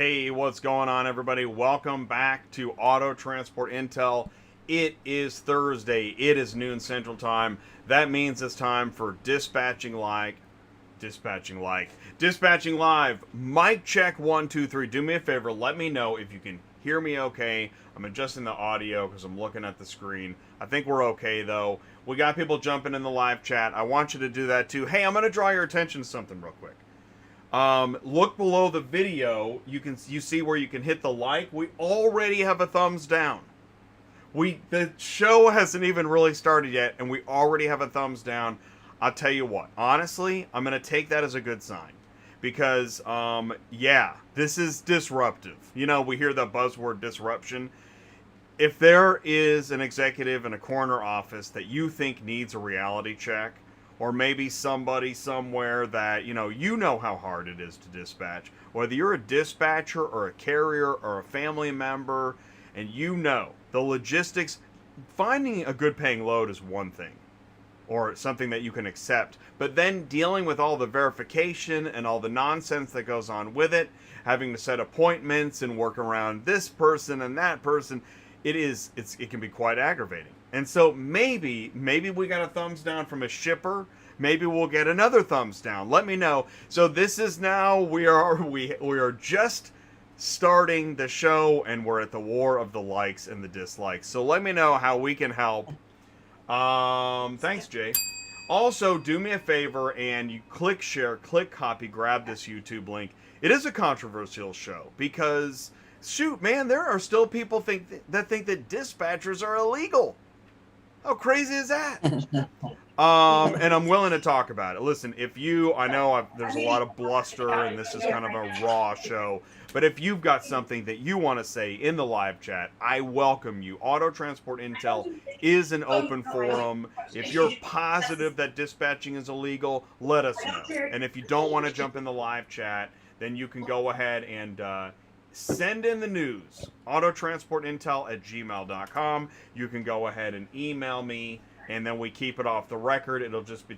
Hey, what's going on, everybody? Welcome back to Auto Transport Intel. It is Thursday. It is noon Central Time. That means it's time for dispatching live. Mic check 1, 2, 3. Do me a favor. Let me know if you can hear me okay. I'm adjusting the audio because I'm looking at the screen. I think we're okay though. We got people jumping in the live chat. I want you to do that too. Hey, I'm going to draw your attention to something real quick. Look below the video. You see where you can hit the like. We already have a thumbs down. The show hasn't even really started yet, and we already have a thumbs down. I'll tell you what. Honestly, I'm gonna take that as a good sign, because yeah, this is disruptive. You know, we hear the buzzword disruption. If there is an executive in a corner office that you think needs a reality check, or maybe somebody somewhere that, you know how hard it is to dispatch. Whether you're a dispatcher or a carrier or a family member, and you know the logistics, finding a good paying load is one thing, or something that you can accept. But then dealing with all the verification and all the nonsense that goes on with it, having to set appointments and work around this person and that person, it can be quite aggravating. And so maybe we got a thumbs down from a shipper. Maybe we'll get another thumbs down. Let me know. So this is now we are just starting the show, and we're at the war of the likes and the dislikes. So let me know how we can help. Thanks, Jay. Also, do me a favor and you click share, click copy, grab this YouTube link. It is a controversial show because, shoot, man, there are still people that think that dispatchers are illegal. How crazy is that? And I'm willing to talk about it. Listen, I know there's a lot of bluster and this is kind of a raw show, but if you've got something that you want to say in the live chat, I welcome you. Auto Transport Intel is an open forum. If you're positive that dispatching is illegal, let us know. And if you don't want to jump in the live chat, then you can go ahead and send in the news. autotransportintel@gmail.com. You can go ahead and email me, and then we keep it off the record. It'll just be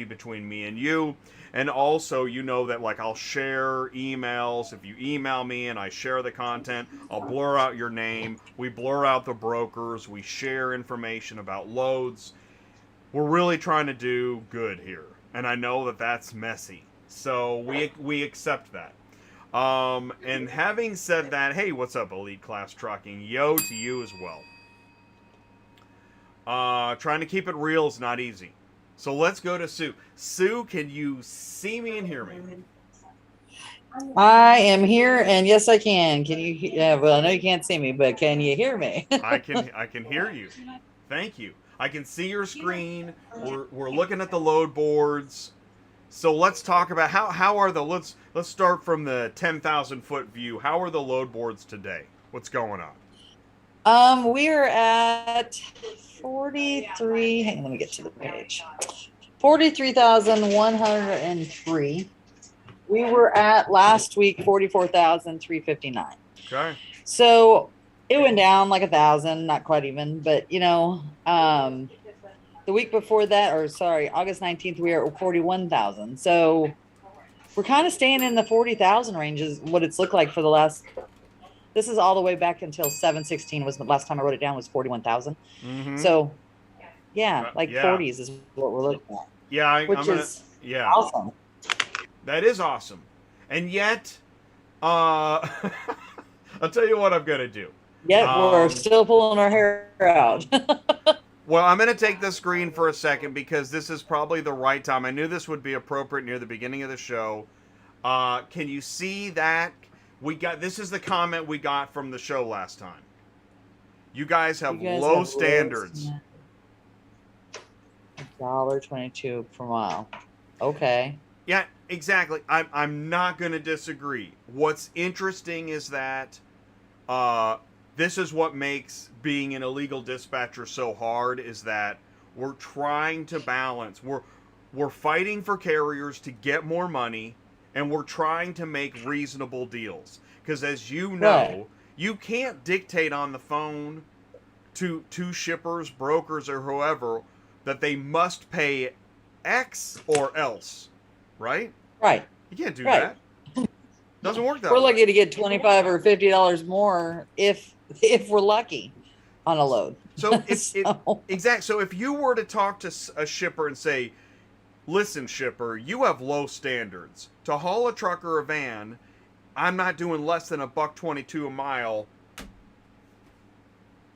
between me and you. And also, you know that, like, I'll share emails. If you email me and I share the content, I'll blur out your name. We blur out the brokers. We share information about loads. We're really trying to do good here, and I know that that's messy. So we accept that. And having said that, hey, what's up, Elite Class Trucking? Yo to you as well. Trying to keep it real is not easy. So let's go to Sue. Sue, can you see me and hear me? I am here, and yes, I can. Can you? Yeah, well, I know you can't see me, but can you hear me? I can hear you. Thank you. I can see your screen. We're looking at the load boards. So let's talk about how are let's start from the 10,000 foot view. How are the load boards today? What's going on? We are at 43. Hang on, let me get to the page. 43,103. We were at last week 44,359. Okay. So it went down like 1,000, not quite even, but the week before that, August 19th, we were at 41,000. So we're kind of staying in the 40,000 range is what it's looked like for the last. This is all the way back until 7/16 was the last time I wrote it down, was 41,000. Mm-hmm. So yeah, 40s is what we're looking at. Yeah, which is awesome. That is awesome. And yet, I'll tell you what I'm gonna do. Yeah, we're still pulling our hair out. Well, I'm going to take the screen for a second because this is probably the right time. I knew this would be appropriate near the beginning of the show. Can you see that? This is the comment we got from the show last time. You guys have low standards. $1.22 per mile. Okay. Yeah, exactly. I'm not going to disagree. What's interesting is that this is what makes being an illegal dispatcher so hard, is that we're trying to balance. We're fighting for carriers to get more money, and we're trying to make reasonable deals. Because as you know, you can't dictate on the phone to shippers, brokers, or whoever that they must pay X or else, right? Right. You can't do that. Doesn't work that We're way. lucky to get $25 or $50 more if we're lucky on a load. So so if you were to talk to a shipper and say, listen, shipper, you have low standards. To haul a truck or a van, I'm not doing less than $1.22 a mile.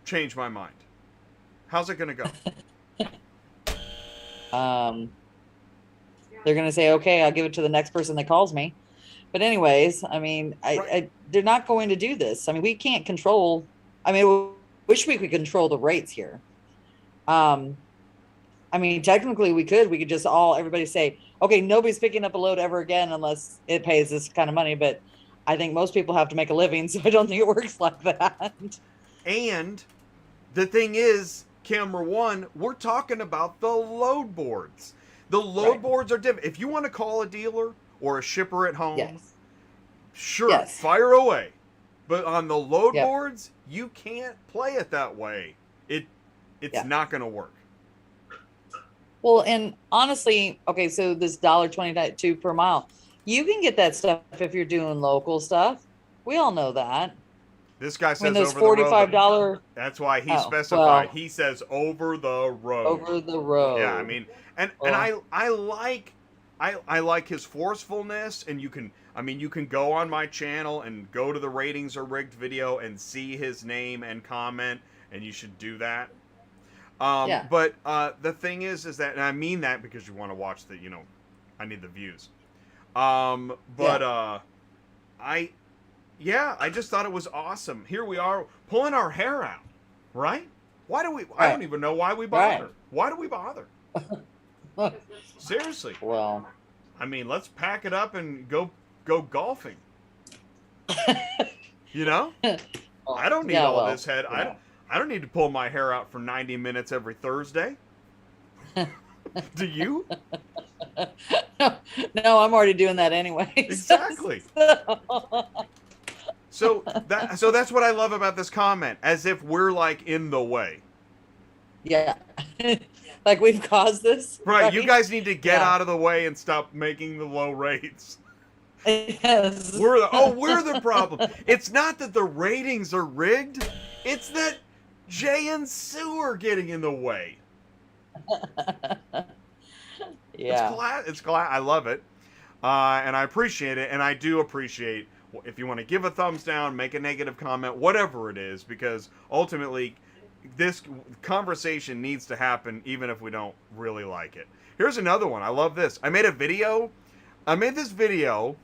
Change my mind. How's it going to go? They're going to say, okay, I'll give it to the next person that calls me. But anyways, I mean, they're not going to do this. I mean, we can't control. I mean, wish we could control the rates here. I mean, technically we could just everybody say, okay, nobody's picking up a load ever again unless it pays this kind of money. But I think most people have to make a living, so I don't think it works like that. And the thing is, camera one, we're talking about the load boards. The load boards are different. If you want to call a dealer or a shipper at home, sure, fire away. But on the load boards, you can't play it that way. It's not going to work. Well, and honestly, okay, so this $1.22 per mile, you can get that stuff if you're doing local stuff. We all know that. This guy says those over $45. The road. That's why he specified. Well, he says over the road. Over the road. Yeah, I mean, and I like his forcefulness, and you can go on my channel and go to the Ratings Are Rigged video and see his name and comment, and you should do that. But the thing is that, and I mean that because you want to watch I need the views. I just thought it was awesome. Here we are pulling our hair out, right? Why do we? I don't even know why we bother. Why do we bother? Seriously. Well, I mean, let's pack it up and go golfing. You know? I don't need this head. Yeah. I don't need to pull my hair out for 90 minutes every Thursday. Do you? No, I'm already doing that anyway. Exactly. So that's what I love about this comment, as if we're like in the way. Yeah. Like we've caused this. Right. You guys need to get out of the way and stop making the low rates. Yes. We're the problem. It's not that the ratings are rigged. It's that Jay and Sue are getting in the way. Yeah. It's glad. I love it. And I appreciate it. And I do appreciate if you want to give a thumbs down, make a negative comment, whatever it is, because ultimately this conversation needs to happen even if we don't really like it. Here's another one. I love this. I made this video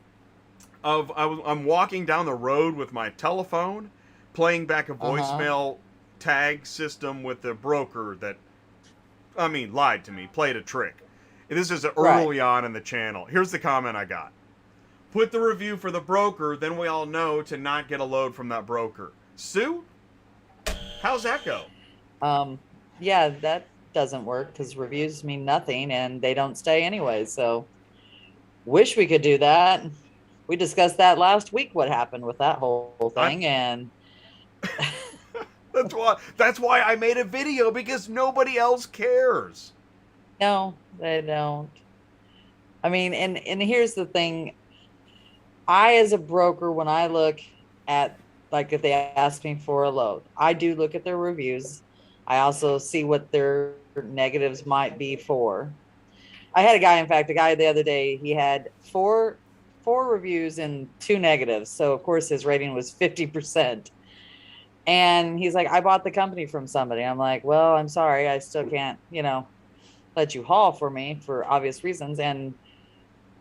of I'm walking down the road with my telephone, playing back a voicemail tag system with the broker that, lied to me, played a trick. This is early on in the channel. Here's the comment I got. Put the review for the broker, then we all know to not get a load from that broker. Sue? How's that go? Yeah, that doesn't work because reviews mean nothing and they don't stay anyway. So wish we could do that. We discussed that last week, what happened with that whole thing. And that's why I made a video, because nobody else cares. No, they don't. I mean, and here's the thing. I, as a broker, when I look at, like, if they ask me for a load, I do look at their reviews. I also see what their negatives might be for. I had a guy the other day, he had four reviews and 2 negatives. So, of course, his rating was 50%. And he's like, I bought the company from somebody. I'm like, well, I'm sorry. I still can't, let you haul for me for obvious reasons. And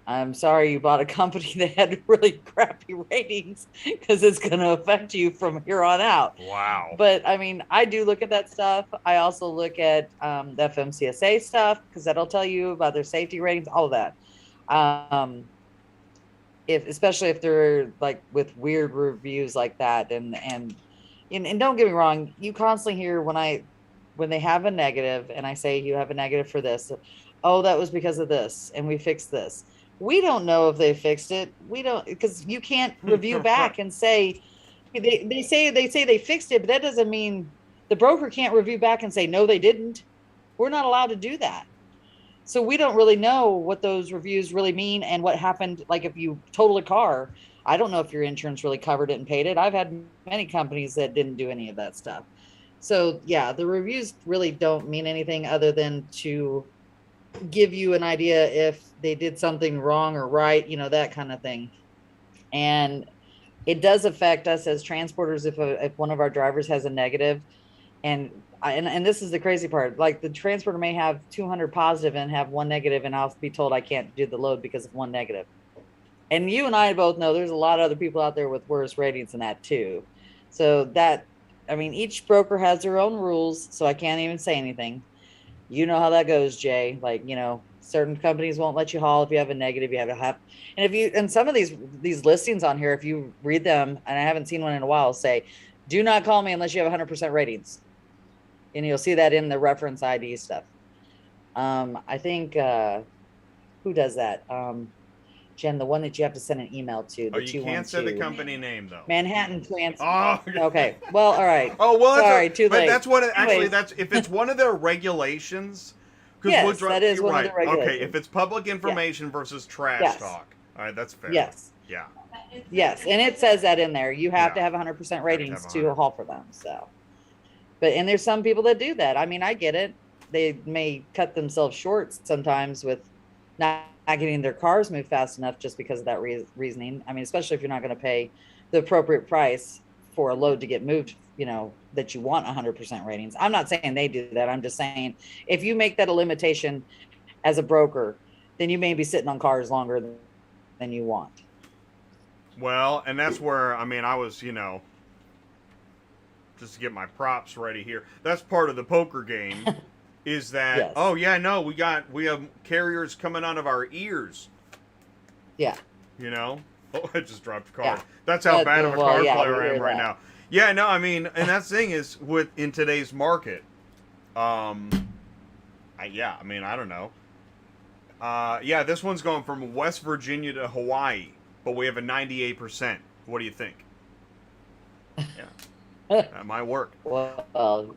I'm sorry you bought a company that had really crappy ratings, because it's going to affect you from here on out. Wow. But I do look at that stuff. I also look at the FMCSA stuff, because that'll tell you about their safety ratings, all of that. Especially if they're like with weird reviews like that. And don't get me wrong, you constantly hear when they have a negative and I say, you have a negative for this. Oh, that was because of this. And we fixed this. We don't know if they fixed it. We don't, because you can't review back and say, they say they fixed it, but that doesn't mean the broker can't review back and say, no, they didn't. We're not allowed to do that. So we don't really know what those reviews really mean and what happened. Like if you total a car, I don't know if your insurance really covered it and paid it. I've had many companies that didn't do any of that stuff. So yeah, the reviews really don't mean anything other than to give you an idea if they did something wrong or right, that kind of thing. And it does affect us as transporters if one of our drivers has a negative. And this is the crazy part. Like the transporter may have 200 positive and have one negative, and I'll be told I can't do the load because of one negative. And you and I both know there's a lot of other people out there with worse ratings than that too. So each broker has their own rules, so I can't even say anything. You know how that goes, Jay. Like, certain companies won't let you haul if you have a negative. You have to have, and some of these listings on here, if you read them, and I haven't seen one in a while, say, do not call me unless you have 100% ratings. And you'll see that in the reference ID stuff. I think, who does that? Jen, the one that you have to send an email to. Oh, you can't say the company name though. Manhattan Plants. Oh, okay. Well, all right. Oh, well, sorry, too late. But that's what Anyways. that's if it's one of their regulations. Yes, that is one of the regulations. Okay, if it's public information versus trash talk. All right, that's fair. Yes. Yeah. Yes, and it says that in there. You have to have 100% ratings to haul for them. So, and there's some people that do that. I mean, I get it. They may cut themselves short sometimes with not getting their cars moved fast enough just because of that reasoning. I mean, especially if you're not going to pay the appropriate price for a load to get moved, that you want 100% ratings. I'm not saying they do that. I'm just saying if you make that a limitation as a broker, then you may be sitting on cars longer than you want. Well, and that's where, I was, just to get my props ready here. That's part of the poker game. Is that yes. Oh yeah, no, we have carriers coming out of our ears. Yeah. Oh, I just dropped a card. Yeah. That's how bad of a card player I am right that. now. Yeah, no, and that's the thing is in today's market, I don't know. This one's going from West Virginia to Hawaii, but we have a 98%. What do you think? Yeah. That might work. Well,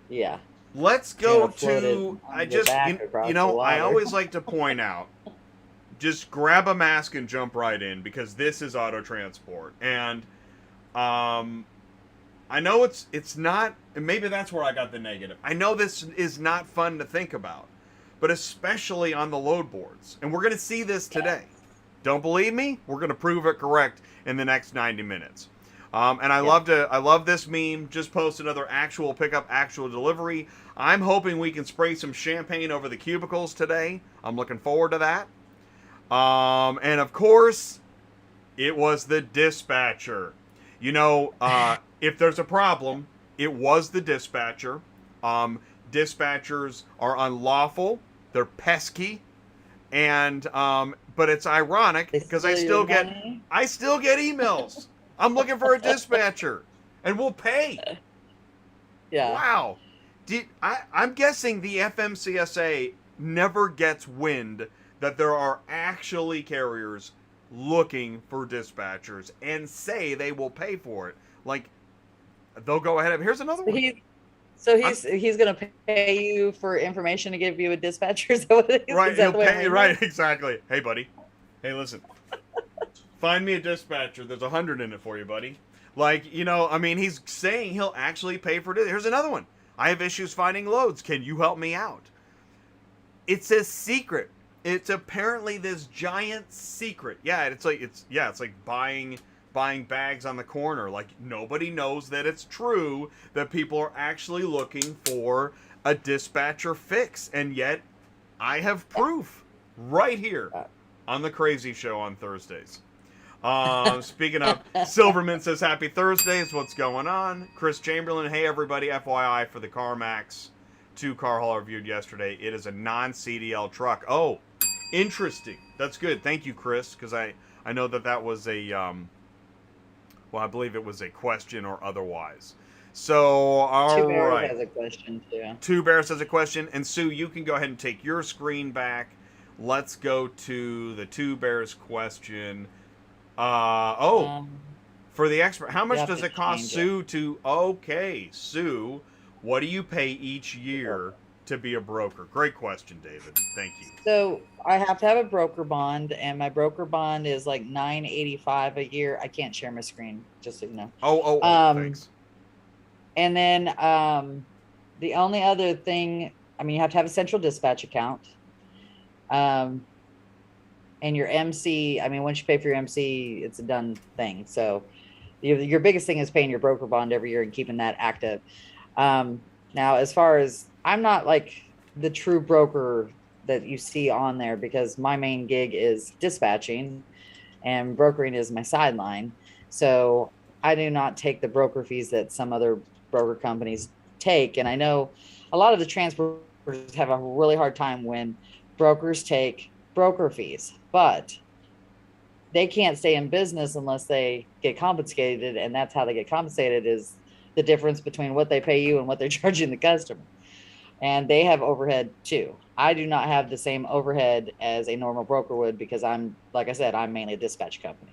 yeah. Let's go to. I always like to point out, just grab a mask and jump right in because this is auto transport, and I know it's not. And maybe that's where I got the negative. I know this is not fun to think about, but especially on the load boards, and we're going to see this today. Don't believe me? We're going to prove it correct in the next 90 minutes. And I love this meme. Just post another actual pickup, actual delivery. I'm hoping we can spray some champagne over the cubicles today. I'm looking forward to that. And of course, it was the dispatcher. If there's a problem, it was the dispatcher. Dispatchers are unlawful. They're pesky. And but it's ironic because I still get emails. I'm looking for a dispatcher, and we'll pay. Yeah. Wow. I'm guessing the FMCSA never gets wind that there are actually carriers looking for dispatchers and say they will pay for it. Like, they'll go ahead. Here's another one. He's going to pay you for information to give you a dispatcher. Right. He'll pay. Right. Exactly. Hey, buddy. Hey, listen. Find me a dispatcher. There's 100 in it for you, buddy. He's saying he'll actually pay for it. Here's another one. I have issues finding loads. Can you help me out? It's a secret. It's apparently this giant secret. Yeah, it's like buying bags on the corner. Like, nobody knows that it's true that people are actually looking for a dispatcher fix. And yet, I have proof right here on the Crazy Show on Thursdays. Speaking of, Silverman says happy Thursdays. What's going on? Chris Chamberlain, hey everybody, FYI for the CarMax 2 car haul I reviewed yesterday. It is a non-CDL truck. Oh, interesting. That's good. Thank you, Chris, because I know that was a I believe it was a question or otherwise. So, all right. Two Bears has a question too. Two Bears has a question, and Sue, you can go ahead and take your screen back. Let's go to the Two Bears question. For the expert, how much does it cost Sue to? Okay, Sue, what do you pay each year to be a broker? Great question, David. Thank you. So I have to have a broker bond, and my broker bond is like $985 a year. I can't share my screen, just so you know. Thanks. And then the only other thing, I mean, you have to have a central dispatch account. And your MC, I mean, once you pay for your MC, it's a done thing. So your biggest thing is paying your broker bond every year and keeping that active. Now, as far as, I'm not like the true broker that you see on there, because my main gig is dispatching and brokering is my sideline. So I do not take the broker fees that some other broker companies take. And I know a lot of the transporters have a really hard time when brokers take broker fees, but they can't stay in business unless they get compensated. And that's how they get compensated, is the difference between what they pay you and what they're charging the customer. And they have overhead too. I do not have the same overhead as a normal broker would, because I'm, like I said, I'm mainly a dispatch company.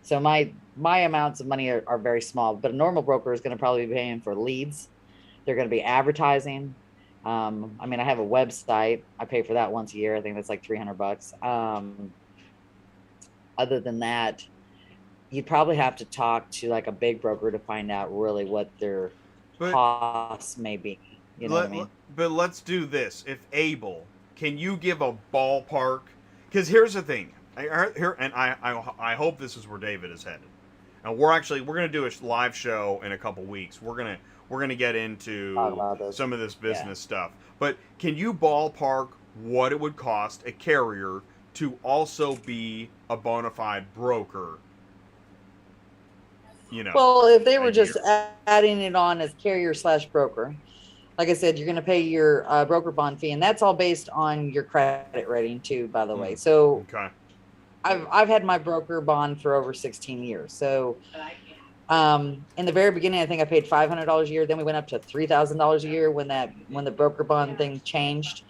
So my amounts of money are very small, but a normal broker is going to probably be paying for leads. They're going to be advertising. I mean, I have a website. I pay for that once a year. I think that's like $300. Other than that, you'd probably have to talk to like a big broker to find out really what their costs may be. You know what I mean? But let's do this. If able, can you give a ballpark? Because here's the thing. I hope this is where David is headed. And we're going to do a live show in a couple weeks. We're gonna get into some of this business stuff. But can you ballpark what it would cost a carrier to also be a bona fide broker? You know. Well, if they were just adding it on as carrier/broker, like I said, you're going to pay your broker bond fee, and that's all based on your credit rating too, by the way. So okay. I've had my broker bond for over 16 years. So in the very beginning, I think I paid $500 a year. Then we went up to $3,000 a year when the broker bond thing changed.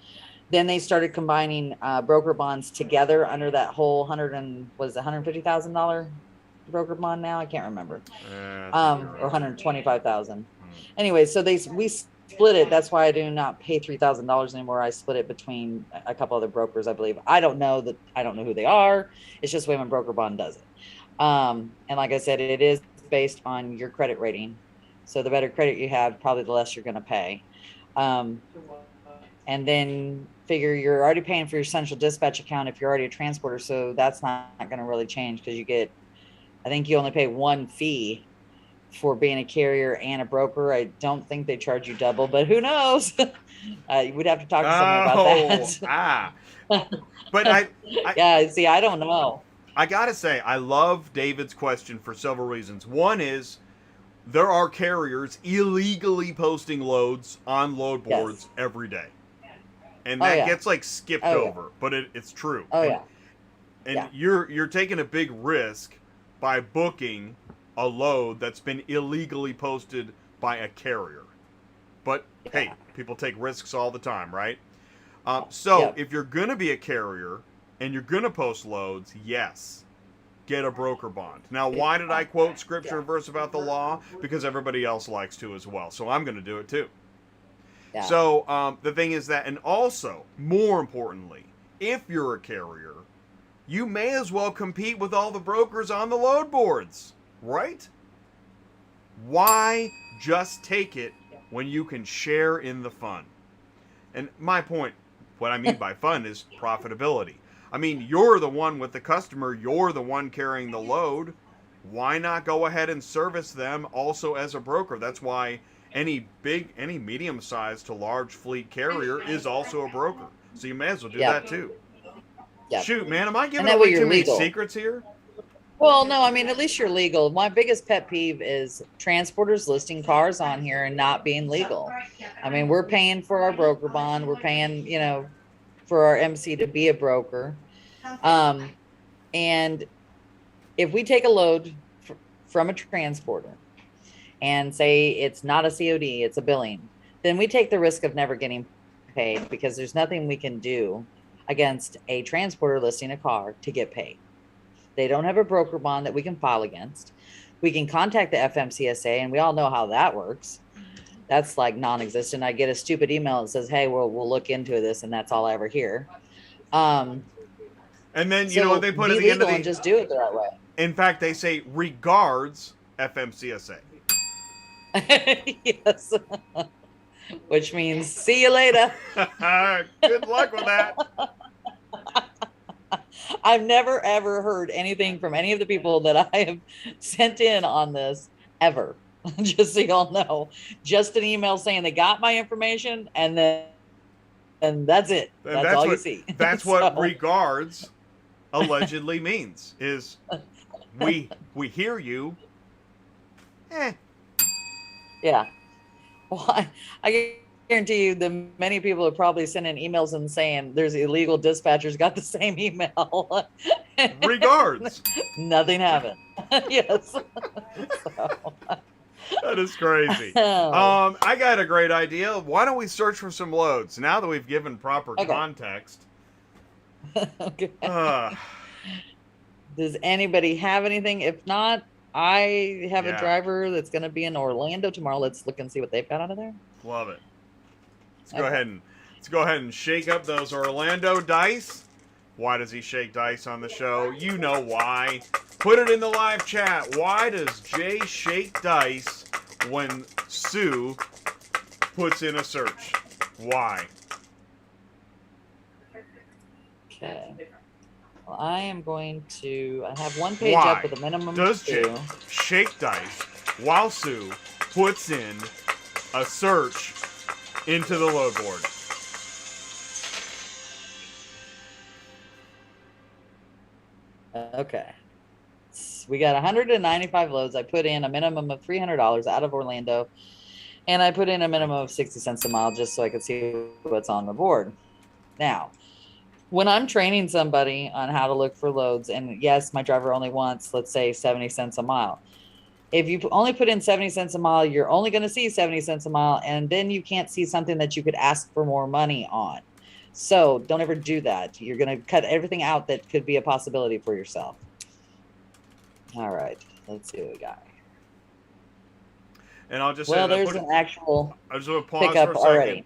Then they started combining broker bonds together under that whole $150,000 broker bond now. I can't remember. Or 125,000. Anyway, so we split it. That's why I do not pay $3,000 anymore. I split it between a couple other brokers, I believe. I don't know who they are. It's just the way my broker bond does it. And like I said, it is based on your credit rating. So the better credit you have, probably the less you're going to pay. And then figure you're already paying for your central dispatch account if you're already a transporter. So that's not going to really change, because I think you only pay one fee for being a carrier and a broker. I don't think they charge you double, but who knows? We'd have to talk to someone about that. But I don't know. I gotta say, I love David's question for several reasons. One is, there are carriers illegally posting loads on load boards every day. And that gets like skipped over, but it's true. And you're taking a big risk by booking a load that's been illegally posted by a carrier. But hey, people take risks all the time, right? If you're going to be a carrier and you're going to post loads, yes, get a broker bond. Now, why did I quote scripture and verse about the law? Because everybody else likes to as well. So I'm going to do it too. So the thing is that, and also, more importantly, if you're a carrier, you may as well compete with all the brokers on the load boards. Right? Why just take it when you can share in the fun? And my point, what I mean by fun, is profitability. I mean, you're the one with the customer, you're the one carrying the load. Why not go ahead and service them also as a broker? That's why any medium-sized to large fleet carrier is also a broker. So you may as well do that too. Shoot, man, am I giving away too many secrets here? Well, no, I mean, at least you're legal. My biggest pet peeve is transporters listing cars on here and not being legal. I mean, we're paying for our broker bond. We're paying, for our MC to be a broker. And if we take a load from a transporter and say it's not a COD, it's a billing, then we take the risk of never getting paid, because there's nothing we can do against a transporter listing a car to get paid. They don't have a broker bond that we can file against. We can contact the FMCSA, and we all know how that works. That's like non-existent. I get a stupid email that says, "Hey, we'll look into this," and that's all I ever hear. Um, And then you know what so they put at be the end of legal and the. just do it the right way. In fact, they say regards FMCSA. Yes. Which means see you later. Good luck with that. I've never ever heard anything from any of the people that I have sent in on this ever. Just so y'all know, just an email saying they got my information, and that's it. And That's all you see. That's So, what regards allegedly means. Is we hear you. yeah. Well, I guarantee you, the many people have probably sent in emails and saying there's illegal dispatchers got the same email. Regards. Nothing happened. Yes. So. That is crazy. Oh. I got a great idea. Why don't we search for some loads now that we've given proper context? Okay. Uh, Does anybody have anything? If not, I have Yeah. a driver that's going to be in Orlando tomorrow. Let's look and see what they've got out of there. Love it. Let's go ahead and shake up those Orlando dice. Why does he shake dice on the show? You know why. Put it in the live chat. Why does Jay shake dice when Sue puts in a search? Why? Okay. Well, I am going to. I have one page Why up with a minimum does of Jay 2. shake dice while Sue puts in a search into the load board? Okay. We got 195 loads. I put in a minimum of $300 out of Orlando, and I put in a minimum of 60 cents a mile just so I could see what's on the board. Now, when I'm training somebody on how to look for loads, and yes, my driver only wants, let's say, 70 cents a mile. If you only put in 70 cents a mile, you're only going to see 70 cents a mile, and then you can't see something that you could ask for more money on. So don't ever do that. You're going to cut everything out that could be a possibility for yourself. All right, let's see what we got. And I'll just say, Well, there's an actual I just want to pause pickup for a second. already.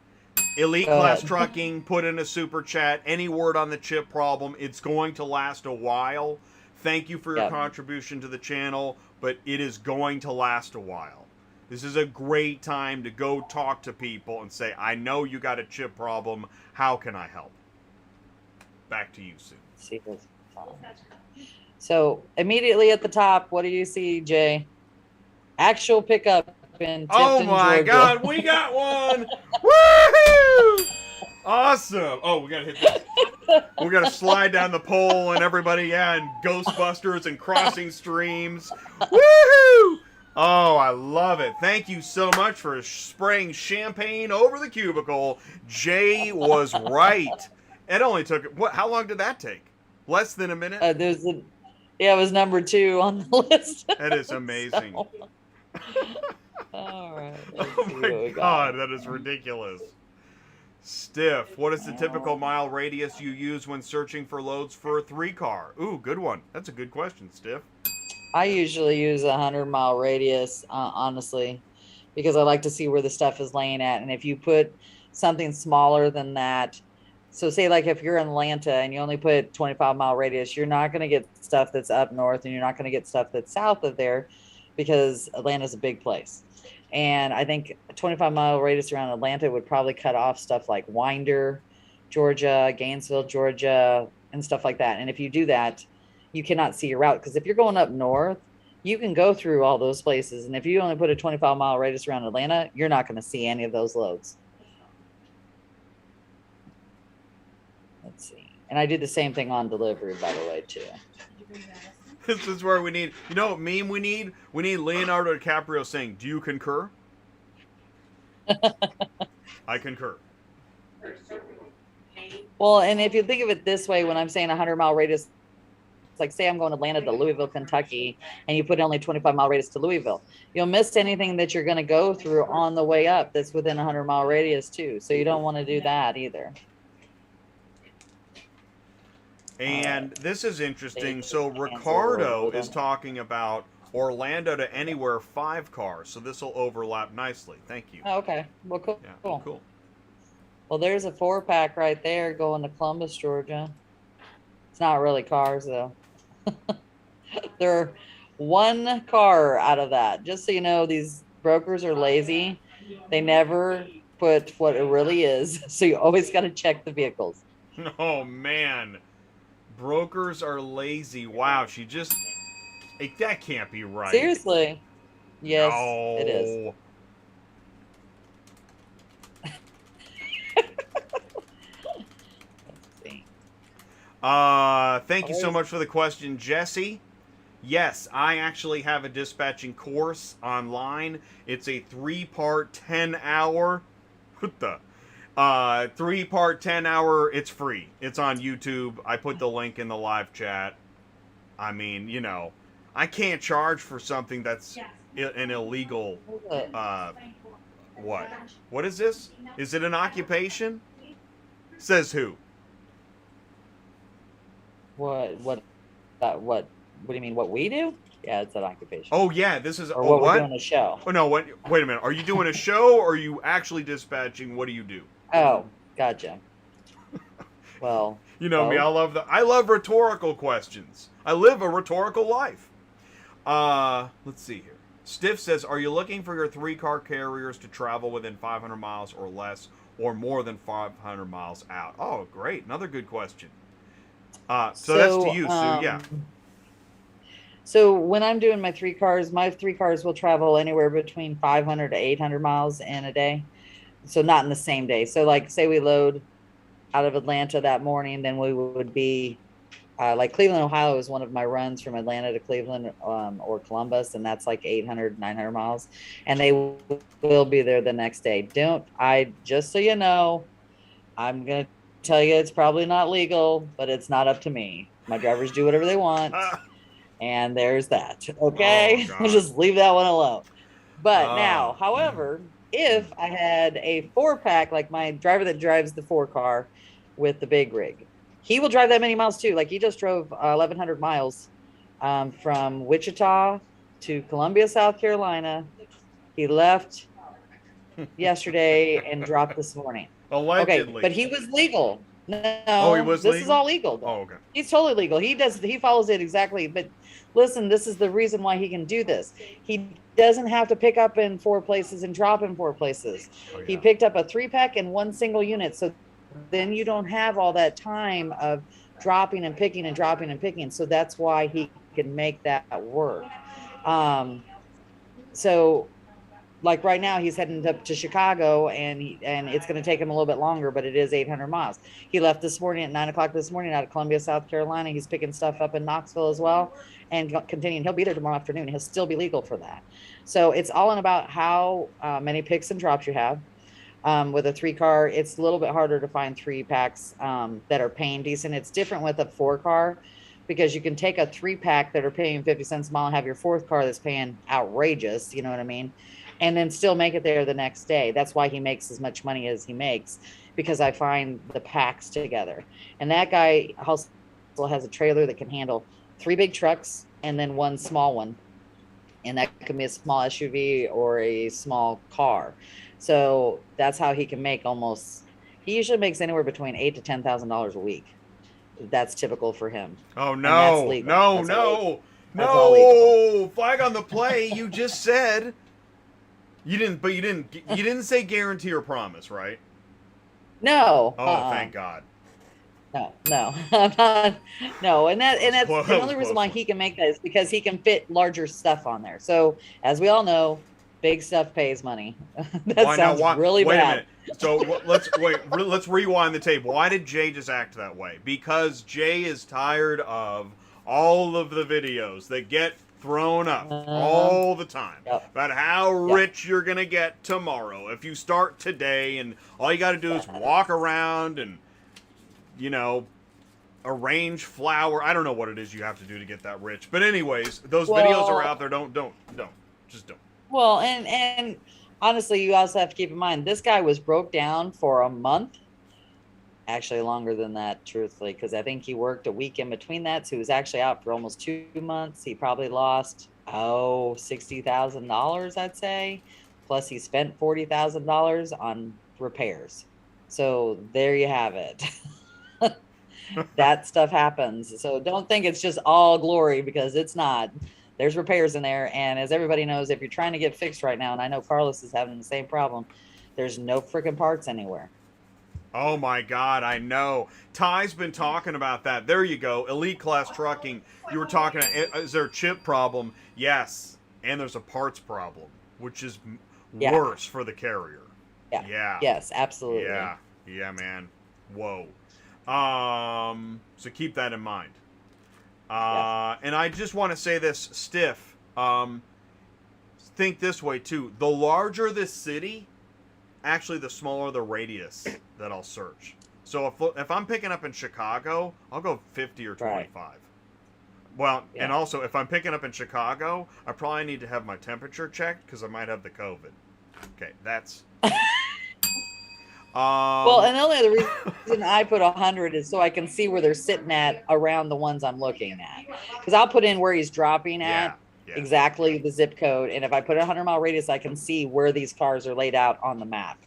Elite Go Class ahead. Trucking, put in a super chat. Any word on the chip problem? It's going to last a while. Thank you for your Yep. contribution to the channel, but it is going to last a while. This is a great time to go talk to people and say, I know you got a chip problem. How can I help? Back to you, Sue. Let's see what's on. So immediately at the top, what do you see, Jay? Actual pickup in Tipton, Oh my Georgia. God, we got one! Woohoo! Awesome! Oh, we gotta hit this. We gotta slide down the pole and everybody, and Ghostbusters and crossing streams. Woohoo! Oh, I love it. Thank you so much for spraying champagne over the cubicle. Jay was right. It only took, what? How long did that take? Less than a minute? Yeah, it was number 2 on the list. That is amazing. So, all right. Oh my God, that is ridiculous. Stiff, what is the typical mile radius you use when searching for loads for a 3-car? Ooh, good one. That's a good question, Stiff. I usually use a 100-mile radius, honestly, because I like to see where the stuff is laying at. And if you put something smaller than that, so say like if you're in Atlanta and you only put 25-mile radius, you're not going to get stuff that's up north, and you're not going to get stuff that's south of there, because Atlanta's a big place. And I think a 25-mile radius around Atlanta would probably cut off stuff like Winder, Georgia, Gainesville, Georgia, and stuff like that. And if you do that, you cannot see your route, because if you're going up north, you can go through all those places. And if you only put a 25-mile radius around Atlanta, you're not going to see any of those loads. Let's see. And I do the same thing on delivery, by the way, too. This is where we need, you know what meme we need? We need Leonardo DiCaprio saying, do you concur? I concur. Well, and if you think of it this way, when I'm saying 100-mile radius, it's like, say I'm going Atlanta to Louisville, Kentucky, and you put only 25-mile radius to Louisville. You'll miss anything that you're going to go through on the way up that's within a 100-mile radius, too. So you don't want to do that either. And this is interesting. So Ricardo is talking about Orlando to anywhere 5 cars, so this will overlap nicely. Thank you. Oh, okay. Well, cool. Yeah, Cool. cool. Well, there's a 4-pack right there going to Columbus, Georgia. It's not really cars though. They're 1 car out of that. Just so you know, these brokers are lazy. They never put what it really is. So you always got to check the vehicles. Oh man, brokers are lazy. Wow, that can't be right. Seriously. Yes, No. it is. Thank you so much for the question, Jesse. Yes, I actually have a dispatching course online. It's a 3-part 10-hour. What the? 3-part 10-hour. It's free. It's on YouTube. I put the link in the live chat. I mean, you know, I can't charge for something that's an illegal. What? What is this? Is it an occupation? Says who? What do you mean? What we do? Yeah, it's an occupation. Oh yeah, this is or what we're doing a show. Oh no, wait a minute. Are you doing a show or are you actually dispatching? What do you do? Oh, gotcha. Well, you know me, I love rhetorical questions. I live a rhetorical life. Let's see here. Stiff says, "Are you looking for your 3-car carriers to travel within 500 miles or less, or more than 500 miles out?" Oh, great. Another good question. So that's to you, Sue. Yeah. So when I'm doing my 3 cars, my 3 cars will travel anywhere between 500 to 800 miles in a day. So not in the same day. So like, say we load out of Atlanta that morning, then we would be like Cleveland, Ohio is one of my runs from Atlanta to Cleveland or Columbus. And that's like 800, 900 miles. And they will be there the next day. Just so you know, I'm going to tell you it's probably not legal, but it's not up to me. My drivers do whatever they want. And there's that. Okay. Oh, I'll just leave that one alone. But now, however, if I had a 4-pack, like my driver that drives the 4-car with the big rig, he will drive that many miles too. Like he just drove 1,100 miles from Wichita to Columbia, South Carolina. He left yesterday and dropped this morning. Allegedly. Okay, but he was legal. No, he was this legal? is all legal. Oh, okay. He's totally legal. He follows it exactly. But listen, this is the reason why he can do this. He doesn't have to pick up in 4 places and drop in 4 places. Oh, yeah. He picked up a 3-pack in 1 single unit. So then you don't have all that time of dropping and picking and dropping and picking. So that's why he can make that work. So like right now he's heading up to Chicago and it's going to take him a little bit longer, but it is 800 miles. He left this morning at 9 o'clock this morning out of Columbia, South Carolina. He's picking stuff up in Knoxville as well and continuing. He'll be there tomorrow afternoon. He'll still be legal for that. So it's all in about how many picks and drops you have. With a 3-car, it's a little bit harder to find 3-packs that are paying decent. It's different with a 4-car because you can take a 3-pack that are paying 50 cents a mile and have your 4th car that's paying outrageous, you know what I mean? And then still make it there the next day. That's why he makes as much money as he makes, because I find the packs together. And that guy also has a trailer that can handle 3 big trucks and then 1 small one. And that can be a small SUV or a small car. So that's how he can make he usually makes anywhere between $8,000 to $10,000 a week. That's typical for him. Oh, no, no, flag on the play. You just said. You didn't say guarantee or promise, right? No. Oh, thank God. No, I'm not. No, and that's the only reason why he can make that is because he can fit larger stuff on there. So as we all know, big stuff pays money. Sounds really bad. Wait a minute. So let's rewind the tape. Why did Jay just act that way? Because Jay is tired of all of the videos that get thrown up all the time about how rich you're gonna get tomorrow if you start today, and all you got to do is walk around and arrange flour. I don't know what it is you have to do to get that rich, but anyways, those videos are out there. Don't just don't. Well, and honestly, you also have to keep in mind this guy was broke down for a month. Actually longer than that, truthfully, because I think he worked a week in between that. So he was actually out for almost 2 months. He probably lost, Oh, $60,000, I'd say. Plus, he spent $40,000 on repairs. So there you have it. That stuff happens. So don't think it's just all glory, because it's not. There's repairs in there. And as everybody knows, if you're trying to get fixed right now, and I know Carlos is having the same problem, there's no freaking parts anywhere. Oh my God, I know. Ty's been talking about that. There you go. Elite class trucking. You were talking, is there a chip problem? Yes. And there's a parts problem, which is Yeah. worse for the carrier. Yeah. Yeah. Yes, absolutely. Yeah. Yeah, man. Whoa. So keep that in mind. And I just want to say this, Stiff. Think this way too. The larger the city, actually the smaller the radius that I'll search. So if I'm picking up in Chicago, I'll go 50 or 25. Right. Well, yeah. And also if I'm picking up in Chicago, I probably need to have my temperature checked because I might have the COVID. Okay, that's... well, and the only other reason I put 100 is so I can see where they're sitting at around the ones I'm looking at. Because I'll put in where he's dropping at, exactly the zip code. And if I put a 100-mile radius, I can see where these cars are laid out on the map.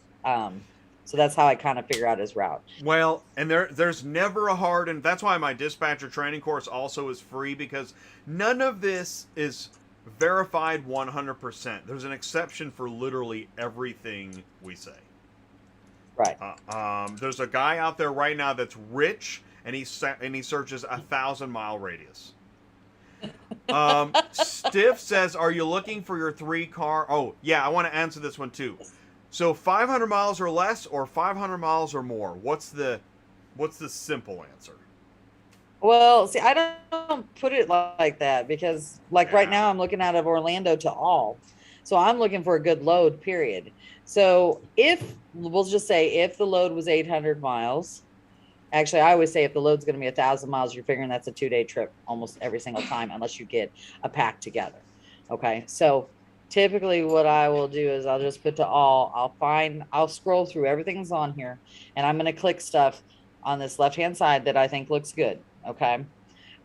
So that's how I kind of figure out his route. Well, and there's never a hard, and that's why my dispatcher training course also is free, because none of this is verified 100%. There's an exception for literally everything we say. Right. There's a guy out there right now that's rich, and he searches 1,000-mile radius. Stiff says, "Are you looking for your 3-car?" Oh, yeah, I want to answer this one too. So 500 miles or less, or 500 miles or more? What's the simple answer? Well, see, I don't put it like that, because right now I'm looking out of Orlando to all. So I'm looking for a good load, period. So we'll just say if the load was 800 miles, actually, I always say if the load's going to be 1,000 miles, you're figuring that's a 2-day trip almost every single time, unless you get a pack together. Okay. So typically what I will do is I'll just put to all. I'll scroll through everything that's on here, and I'm going to click stuff on this left-hand side that I think looks good. Okay.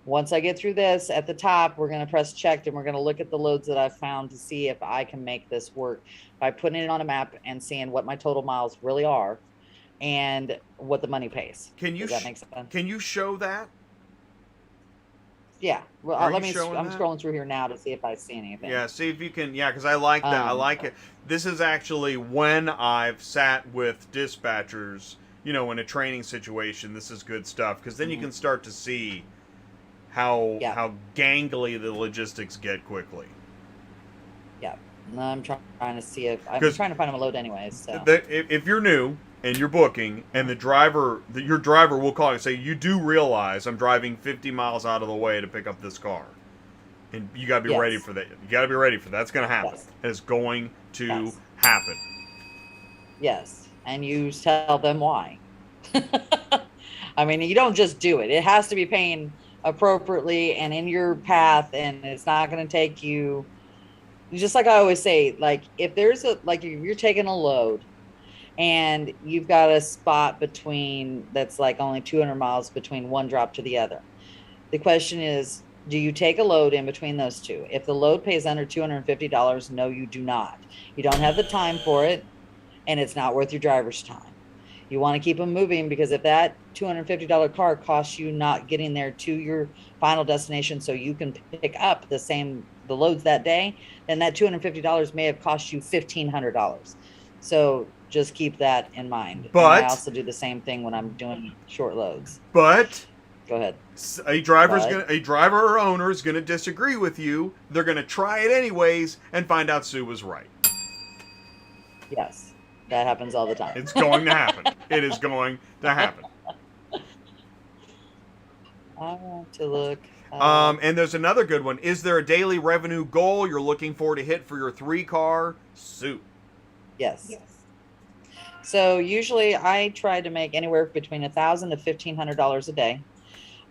Once I get through this, at the top, we're going to press checked, and we're going to look at the loads that I've found to see if I can make this work by putting it on a map and seeing what my total miles really are and what the money pays. Does that make sense? Can you show that? Yeah. Well, I'm scrolling through here now to see if I see anything. Yeah, see if you can. Yeah, because I like that. I like it. This is actually when I've sat with dispatchers, in a training situation. This is good stuff, because then you can start to see how gangly the logistics get quickly. Yeah. I'm trying to see if I'm trying to find him a load anyways. So. If you're new and you're booking, and your driver will call you and say, "You do realize I'm driving 50 miles out of the way to pick up this car," and you got to be ready for that. You got to be ready for that. That's going to happen. Yes. It's going to happen. Yes, and you tell them why. I mean, you don't just do it. It has to be paying appropriately and in your path, and it's not going to take you. Just like I always say, if if you're taking a load and you've got a spot that's only 200 miles between one drop to the other, the question is, do you take a load in between those two? If the load pays under $250, no, you do not. You don't have the time for it, and it's not worth your driver's time. You want to keep them moving, because if that $250 car costs you not getting there to your final destination so you can pick up the loads that day, then that $250 may have cost you $1,500. So just keep that in mind. But and I also do the same thing when I'm doing short loads. But go ahead. A driver or owner is going to disagree with you. They're going to try it anyways and find out Sue was right. Yes. That happens all the time. It's going to happen. It is going to happen. I want to look. And there's another good one. Is there a daily revenue goal you're looking for to hit for your 3-car suit? Yes. So usually I try to make anywhere between $1,000 to $1,500 a day.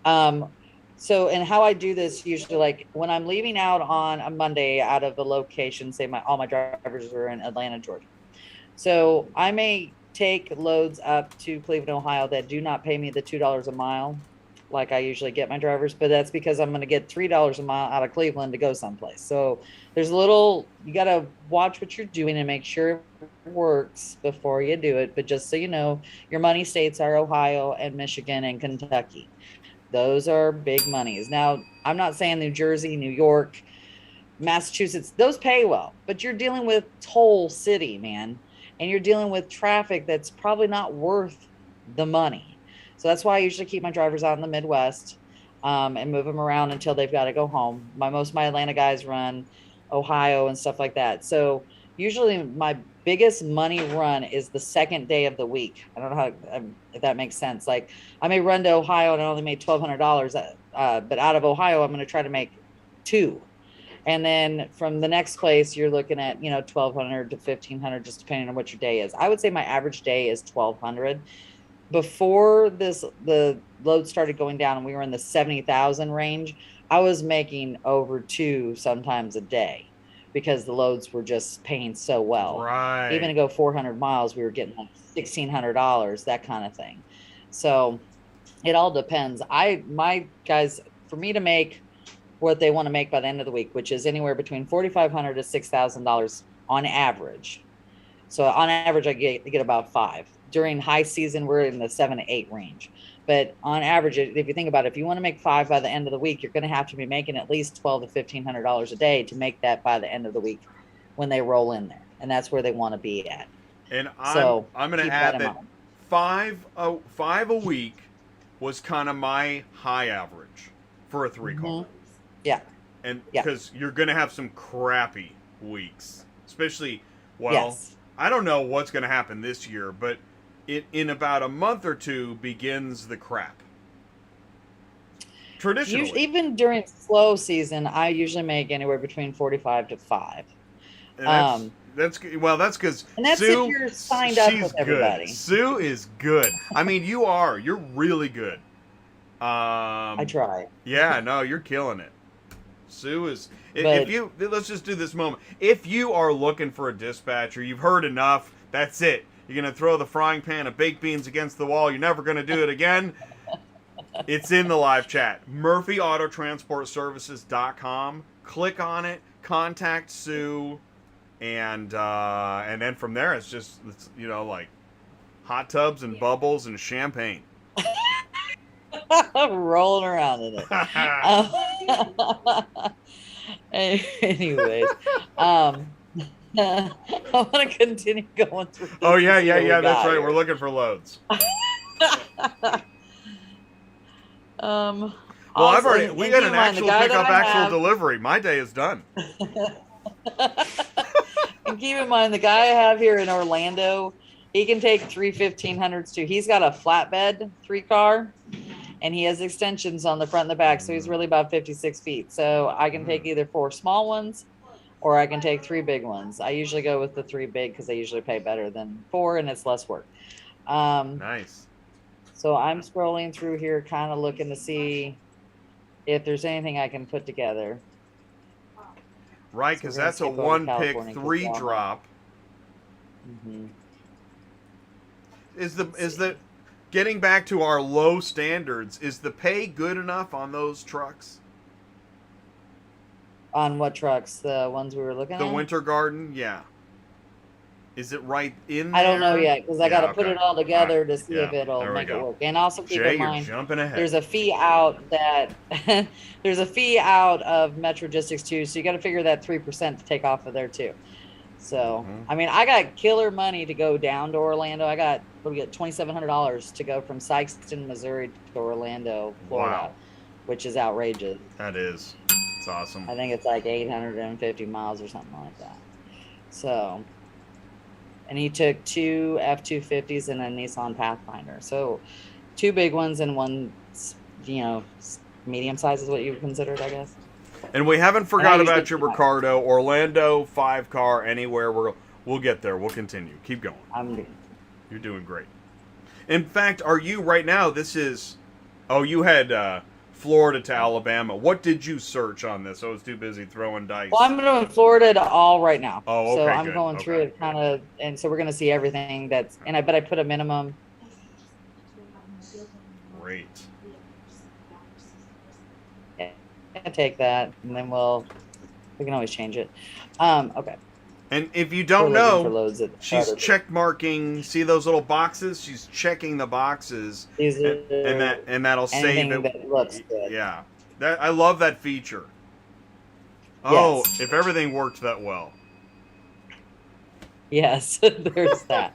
And how I do this usually, when I'm leaving out on a Monday out of the location, say all my drivers are in Atlanta, Georgia. So I may take loads up to Cleveland, Ohio that do not pay me the $2 a mile. like I usually get my drivers, but that's because I'm going to get $3 a mile out of Cleveland to go someplace. So there's a little, you got to watch what you're doing and make sure it works before you do it. But just so you know, your money states are Ohio and Michigan and Kentucky. Those are big monies. Now, I'm not saying New Jersey, New York, Massachusetts, those pay well, but you're dealing with Toll City, man, and you're dealing with traffic that's probably not worth the money. So that's why I usually keep my drivers out in the Midwest, and move them around until they've got to go home. Most of my Atlanta guys run Ohio and stuff like that. So usually my biggest money run is the second day of the week. I don't know how, if that makes sense. Like I may run to Ohio and I only made $1,200, but out of Ohio, I'm going to try to make two. And then from the next place, you're looking at, 1,200 to 1,500, just depending on what your day is. I would say my average day is 1,200. Before the load started going down and we were in the 70,000 range, I was making over two sometimes a day because the loads were just paying so well. Right. Even to go 400 miles, we were getting like $1,600, that kind of thing. So it all depends. My guys, for me to make what they want to make by the end of the week, which is anywhere between $4,500 to $6,000 on average. So on average, I get about 5. During high season, we're in the 7 to 8 range. But on average, if you think about it, if you want to make 5 by the end of the week, you're going to have to be making at least $1,200 to $1,500 a day to make that by the end of the week when they roll in there, and that's where they want to be at. And I'm going to add that 5 a week was kind of my high average for a 3-car. Mm-hmm. Yeah. And because you're going to have some crappy weeks, especially, I don't know what's going to happen this year, but in about a month or two begins the crap. Traditionally. Even during slow season, I usually make anywhere between 45 to 5. And that's because and that's Sue, if you're signed up with everybody. Good. Sue is good. I mean, you're really good. I try. Yeah, no, you're killing it. Sue is. Let's just do this moment. If you are looking for a dispatcher, you've heard enough. That's it. You're gonna throw the frying pan of baked beans against the wall. You're never gonna do it again. It's in the live chat. MurphyAutoTransportServices.com. Click on it. Contact Sue, and then from there it's just like hot tubs and bubbles and champagne. Rolling around in it. Anyways, I want to continue going through. Oh yeah, that's right. We're looking for loads. Well, we got an actual pickup, actual delivery. My day is done. And keep in mind, the guy I have here in Orlando, he can take 3 1,500s too. He's got a flatbed 3-car. And he has extensions on the front and the back, so he's really about 56 feet. So I can take either 4 small ones, or I can take 3 big ones. I usually go with the 3 big because they usually pay better than 4, and it's less work. Nice. So I'm scrolling through here, kind of looking to see if there's anything I can put together. Right, because that's a 1-pick 3 drop. Mm-hmm. Is the getting back to our low standards, is the pay good enough on those trucks? On what trucks? The ones we were looking at? The Winter Garden, yeah. Is it right in there? I don't know yet, because I got to put it all together to see if it'll make it work. And also keep in mind, there's a fee out there's a fee out of Metrogistics too, so you got to figure that 3% to take off of there too. So, I mean, I got killer money to go down to Orlando. I got $2,700 to go from Sykeston, Missouri to Orlando, Florida, which is outrageous. That is. It's awesome. I think it's like 850 miles or something like that. So, and he took 2 F-250s and a Nissan Pathfinder. So, 2 big ones and one, medium size is what you would consider it, I guess. And we haven't forgot about your Ricardo. Orlando 5-car, anywhere. We'll get there. We'll continue. Keep going. You're doing great. In fact, are you right now? This is. Oh, you had Florida to Alabama. What did you search on this? I was too busy throwing dice. Well, I'm doing Florida to all right now. Oh, okay. So I'm going through it kind of, and so we're going to see everything that's. And I bet I put a minimum. Great. can take that, and then we can always change it. Okay. And if you We're don't looking for know, loads at she's other- check marking. See those little boxes? She's checking the boxes, These and are that'll save anything it. that looks good. Yeah, I love that feature. Oh, Yes. if everything worked that well. Yes, there's that.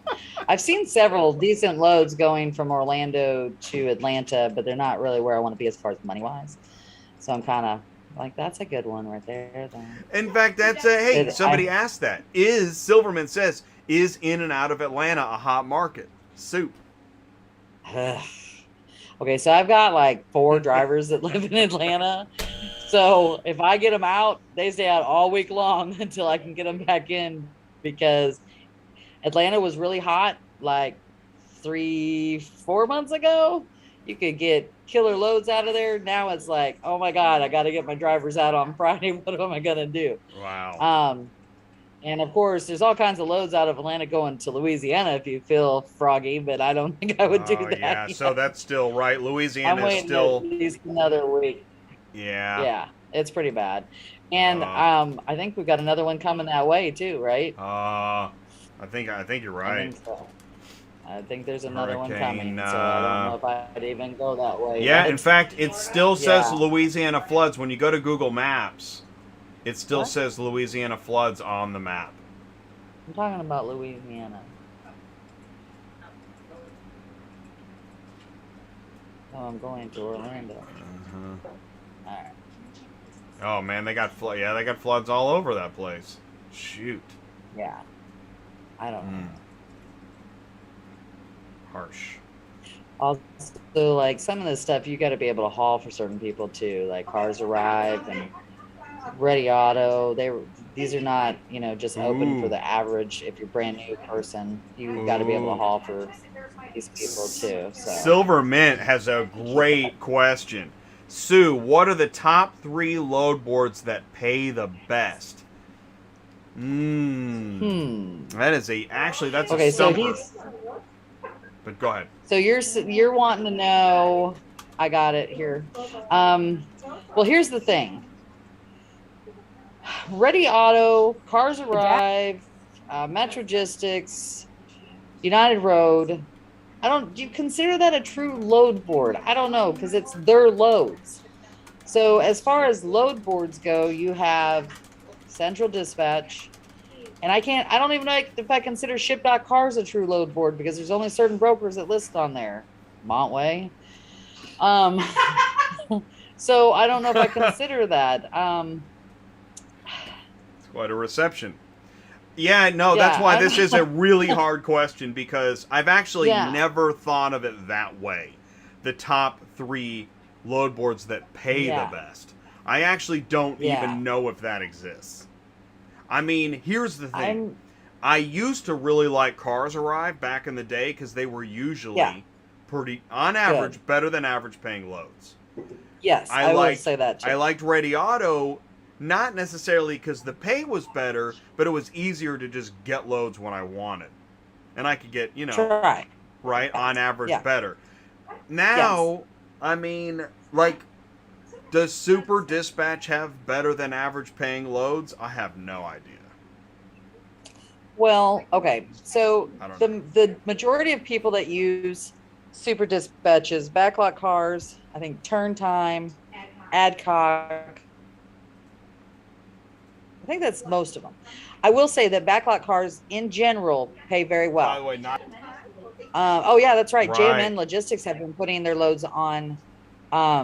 I've seen several decent loads going from Orlando to Atlanta, but they're not really where I want to be as far as money wise. So I'm kind of like, that's a good one right there. Then. In fact, that's a hey. Somebody asked that. Silverman says is in and out of Atlanta a hot market? Soup. Okay, so I've got like 4 drivers that live in Atlanta. So if I get them out, they stay out all week long until I can get them back in, because Atlanta was really hot like 3-4 months ago. You could get killer loads out of there. Now it's like, oh my God, I got to get my drivers out on Friday. What am I going to do? Wow. And of course, there's all kinds of loads out of Atlanta going to Louisiana if you feel froggy, but I don't think I would do that. Yeah, yet. so that's still right. Louisiana I'm is waiting still. at least another week. Yeah. Yeah, it's pretty bad. And I think we've got another one coming that way too, right? I think you're right. I think so. I think there's another one Hurricane, coming, so I don't know if I'd even go that way. Yeah, yet. in fact, it still says Yeah. Louisiana floods. When you go to Google Maps, it still What? says Louisiana floods on the map. I'm talking about Louisiana. Oh, I'm going to Orlando. All right. Oh man, they got they got floods all over that place. Shoot. Yeah. I don't know. Harsh. Also, like some of this stuff, you got to be able to haul for certain people too. Like Cars Arrived and Ready Auto. These are not, just open for the average. If you're a brand new person, you got to be able to haul for these people too. So. Silver Mint has a great question. Sue, what are the top 3 load boards that pay the best? That is that's okay, a stumper. So but go ahead. So you're wanting to know. I got it here. Well, here's the thing. Ready Auto, Cars Arrive, Metrogistics, United Road. Do you consider that a true load board? I don't know, because it's their loads. So as far as load boards go, you have Central Dispatch, and I don't even know if I consider Ship.Cars a true load board, because there's only certain brokers that list on there. Montway. So I don't know if I consider that. It's quite a reception. Yeah, no, that's why this is a really hard question, because I've actually never thought of it that way. The top 3 load boards that pay the best. I actually don't even know if that exists. I mean, here's the thing. I used to really like Cars Arrive back in the day, because they were usually pretty, on average, better than average paying loads. Yes, I would say that too. I liked Ready Auto, not necessarily because the pay was better, but it was easier to just get loads when I wanted. And I could get, right, on average better. Now, I mean, like, does Super Dispatch have better than average paying loads? I have no idea. Well, okay. So the majority of people that use Super Dispatches, Backlot Cars, I think Turn Time, Adcock. I think that's most of them. I will say that Backlot Cars in general pay very well. By the way, not. Oh yeah, that's right. Right. JMN Logistics have been putting their loads on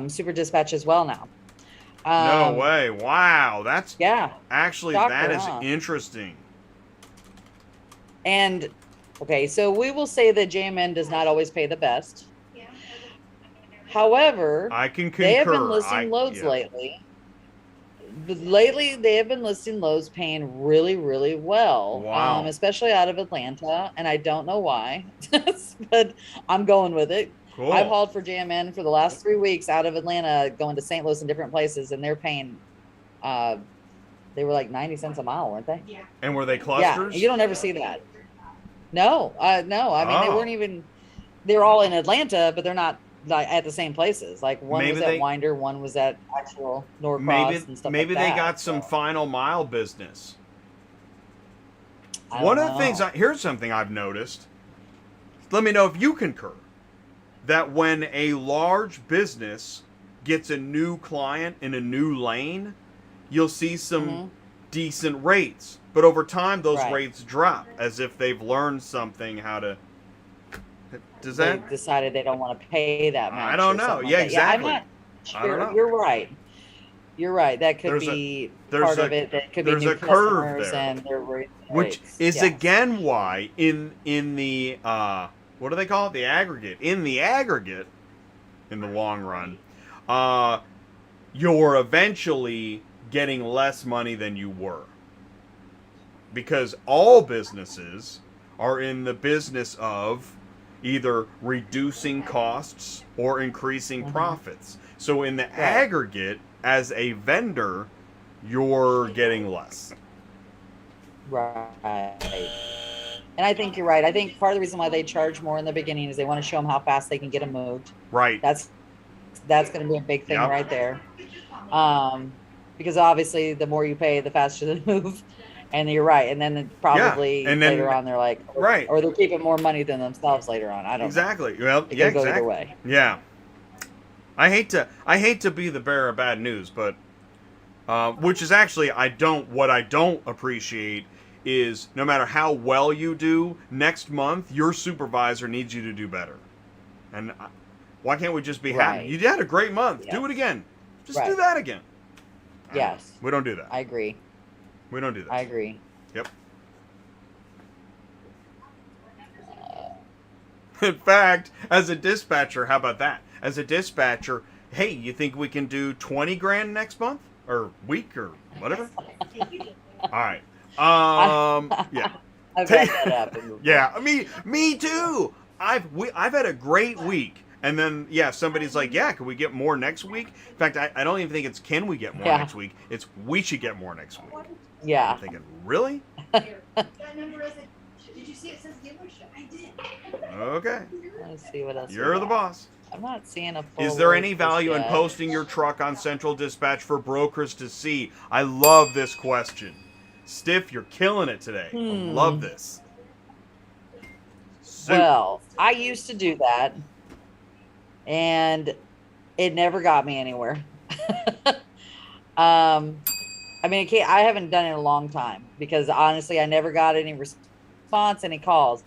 Super Dispatch as well now. No way! Wow, that's Actually, Shocker, that is huh? interesting. And okay, so we will say that JMN does not always pay the best. However, I can concur. they have been listing loads lately. Lately, they have been listing loads paying really, really well. Wow. Especially out of Atlanta, and I don't know why, but I'm going with it. Cool. I've hauled for JMN for the last 3 weeks out of Atlanta, going to St. Louis and different places, and they're paying. They were like 90 cents a mile, weren't they? Yeah. And were they clusters? Yeah, you don't ever see that. No, no. I mean, they weren't even. They're all in Atlanta, but they're not like at the same places. Like one Maybe was at they Winder, one was at actual Norcross and stuff like maybe they that. got some So final mile business. I One don't of the things know. here's something I've noticed. Let me know if you concur that when a large business gets a new client in a new lane, you'll see some Hmm. decent rates. But over time, those Right. rates drop as if they've learned something how to. Does They that? decided they don't want to pay that I much don't or know. something like Yeah, that. Yeah, I'm exactly. not I don't sure. know. You're right. You're right. That could There's a be there's part a of it. That could be there's new a curve customers there, and their raising which rates. is Yes. again why in the what do they call it? The aggregate. In the aggregate, in the long run, uh, you're eventually getting less money than you were. Because all businesses are in the business of either reducing costs or increasing Hmm. profits. So in the Right. aggregate, as a vendor, you're getting less. Right. And I think you're right. I think part of the reason why they charge more in the beginning is they want to show them how fast they can get them moved. Right. That's that's going to be a big thing Yep. right there. Um, because obviously the more you pay, the faster they move. And you're right. And then Yeah. probably And later then on they're like, right. or they're keeping more money than themselves later on. I don't know. Exactly. Well, It yeah, could go either exactly. way. Yeah. I hate to be the bearer of bad news, but which is actually what I don't appreciate is no matter how well you do next month, your supervisor needs you to do better. And why can't we just be happy? Right. You had a great month. Do it Yes. again. Just do Right. that again. I don't know. Yes. We don't do that. I agree. We don't do I that. agree. Yep. Uh, In fact, as a dispatcher, how about that? As a dispatcher, hey, you think we can do 20 grand next month or week or whatever? All right. Yeah. I've brought that up before. Yeah, me too. I've had a great week, and then yeah, somebody's like, yeah, can we get more next week? In fact, I don't even think it's can we get more Yeah. next week. It's we should get more next week. I'm Yeah. thinking, really? Did you see it says dealership? I did. Okay, Let's see what else. we you're the got. boss. I'm not seeing a full Is there load any just value in yet. posting your truck on Central Dispatch for brokers to see? I love this question. Stiff, you're killing it today. I love this. Soup. Well, I used to do that, and it never got me anywhere. I mean, I haven't done it in a long time because honestly, I never got any response, any calls.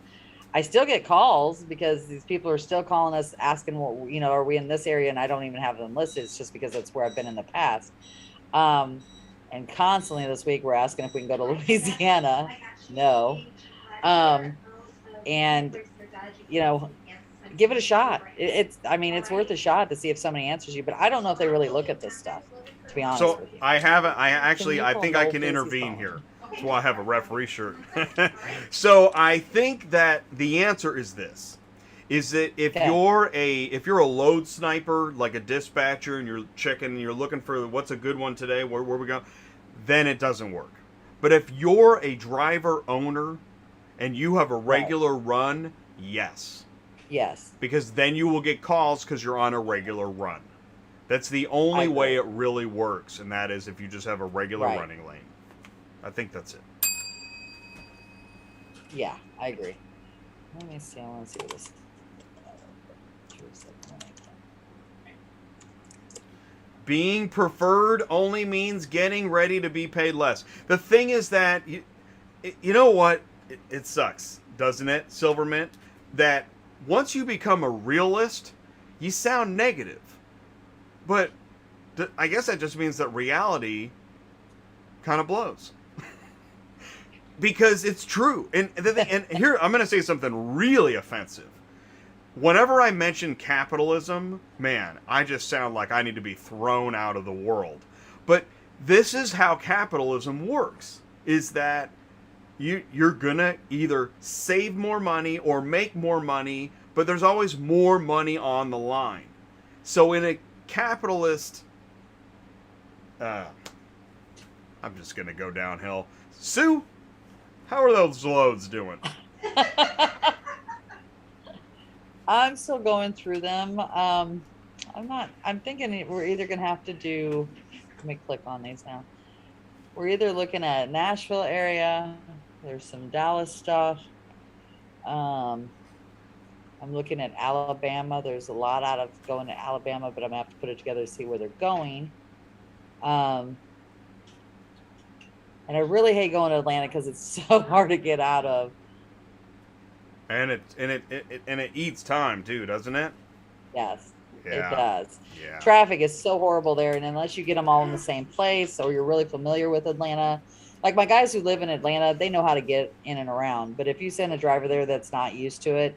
I still get calls because these people are still calling us asking, what, are we in this area? And I don't even have them listed. It's just because that's where I've been in the past. And constantly this week, we're asking if we can go to Louisiana. No. And, give it a shot. I mean, it's worth a shot to see if somebody answers you, but I don't know if they really look at this stuff, to be honest So with you. I haven't. I think I can Casey's intervene phone? here. That's why I have a referee shirt. So I think that the answer is this: is that if Okay. you're a load sniper, like a dispatcher, and you're checking, you're looking for what's a good one today, where we go, then it doesn't work. But if you're a driver owner and you have a regular run, yes, Yes. because then you will get calls because you're on a regular run. That's the only I way agree. it really works, and that is if you just have a regular Right. running lane. I think that's it. Yeah, I agree. Let me see. I want to see what this. Being preferred only means getting ready to be paid less. The thing is that, you know what? It sucks, doesn't it, Silvermint? That once you become a realist, you sound negative. But I guess that just means that reality kind of blows. Because it's true. And here, I'm going to say something really offensive. Whenever I mention capitalism, man, I just sound like I need to be thrown out of the world. But this is how capitalism works, is that you're going to either save more money or make more money, but there's always more money on the line. So in a capitalist... I'm just going to go downhill. Sue, how are those loads doing? I'm still going through them. I'm thinking we're either going to have to do, let me click on these now. We're either looking at Nashville area. There's some Dallas stuff. I'm looking at Alabama. There's a lot out of going to Alabama, but I'm gonna have to put it together to see where they're going. And I really hate going to Atlanta because it's so hard to get out of. And it eats time too, doesn't it? Yes, Yeah. it does. Yeah. Traffic is so horrible there, and unless you get them all in the same place or you're really familiar with Atlanta, like my guys who live in Atlanta, they know how to get in and around. But if you send a driver there that's not used to it,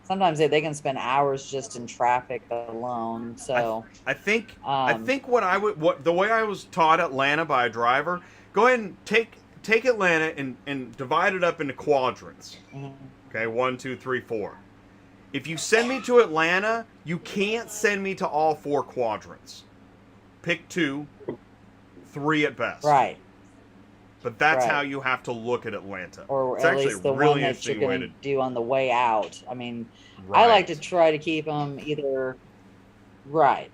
sometimes they can spend hours just in traffic alone. So I think what the way I was taught Atlanta by a driver, go ahead and take Atlanta and divide it up into quadrants. mhm. Okay, 1, 2, 3, 4. If you send me to Atlanta, you can't send me to all 4 quadrants. Pick 2, 3 at best. Right. But that's Right. how you have to look at Atlanta. Or It's at actually least the a really one that you're interesting way going to. to do on the way out. I mean, Right. I like to try to keep them either right.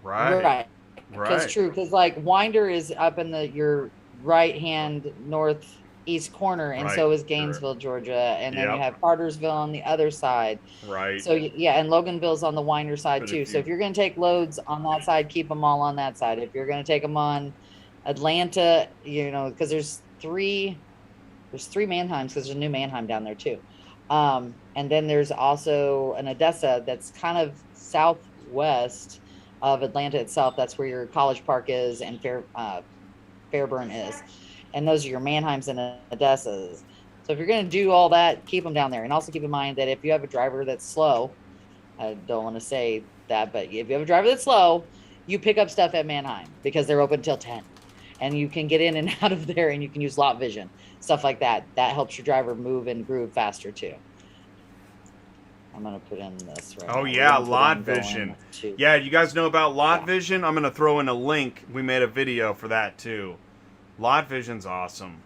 Right. Right. Because Right. true, because like Winder is up in your right hand northeast corner, and Right, so is sure. Gainesville, Georgia, and then you Yep. have Cartersville on the other side. Right. So yeah, and Loganville's on the Winder side But too. if So you- if you're going to take loads on that side, keep them all on that side. If you're going to take them on Atlanta, because there's three Mannheims, because there's a new Mannheim down there too. And then there's also an Odessa that's kind of southwest of Atlanta itself. That's where your College Park is and Fairburn is. And those are your Mannheims and Odessas. So if you're going to do all that, keep them down there. And also keep in mind that if you have a driver that's slow, I don't want to say that, but if you have a driver that's slow, you pick up stuff at Mannheim because they're open till 10. And you can get in and out of there, and you can use lot vision, stuff like that. That helps your driver move and groove faster too. I'm gonna put in this right Oh now. yeah, We're gonna put lot in going vision. to- Yeah, you guys know about lot Yeah. vision? I'm gonna throw in a link. We made a video for that too. Lot vision's awesome.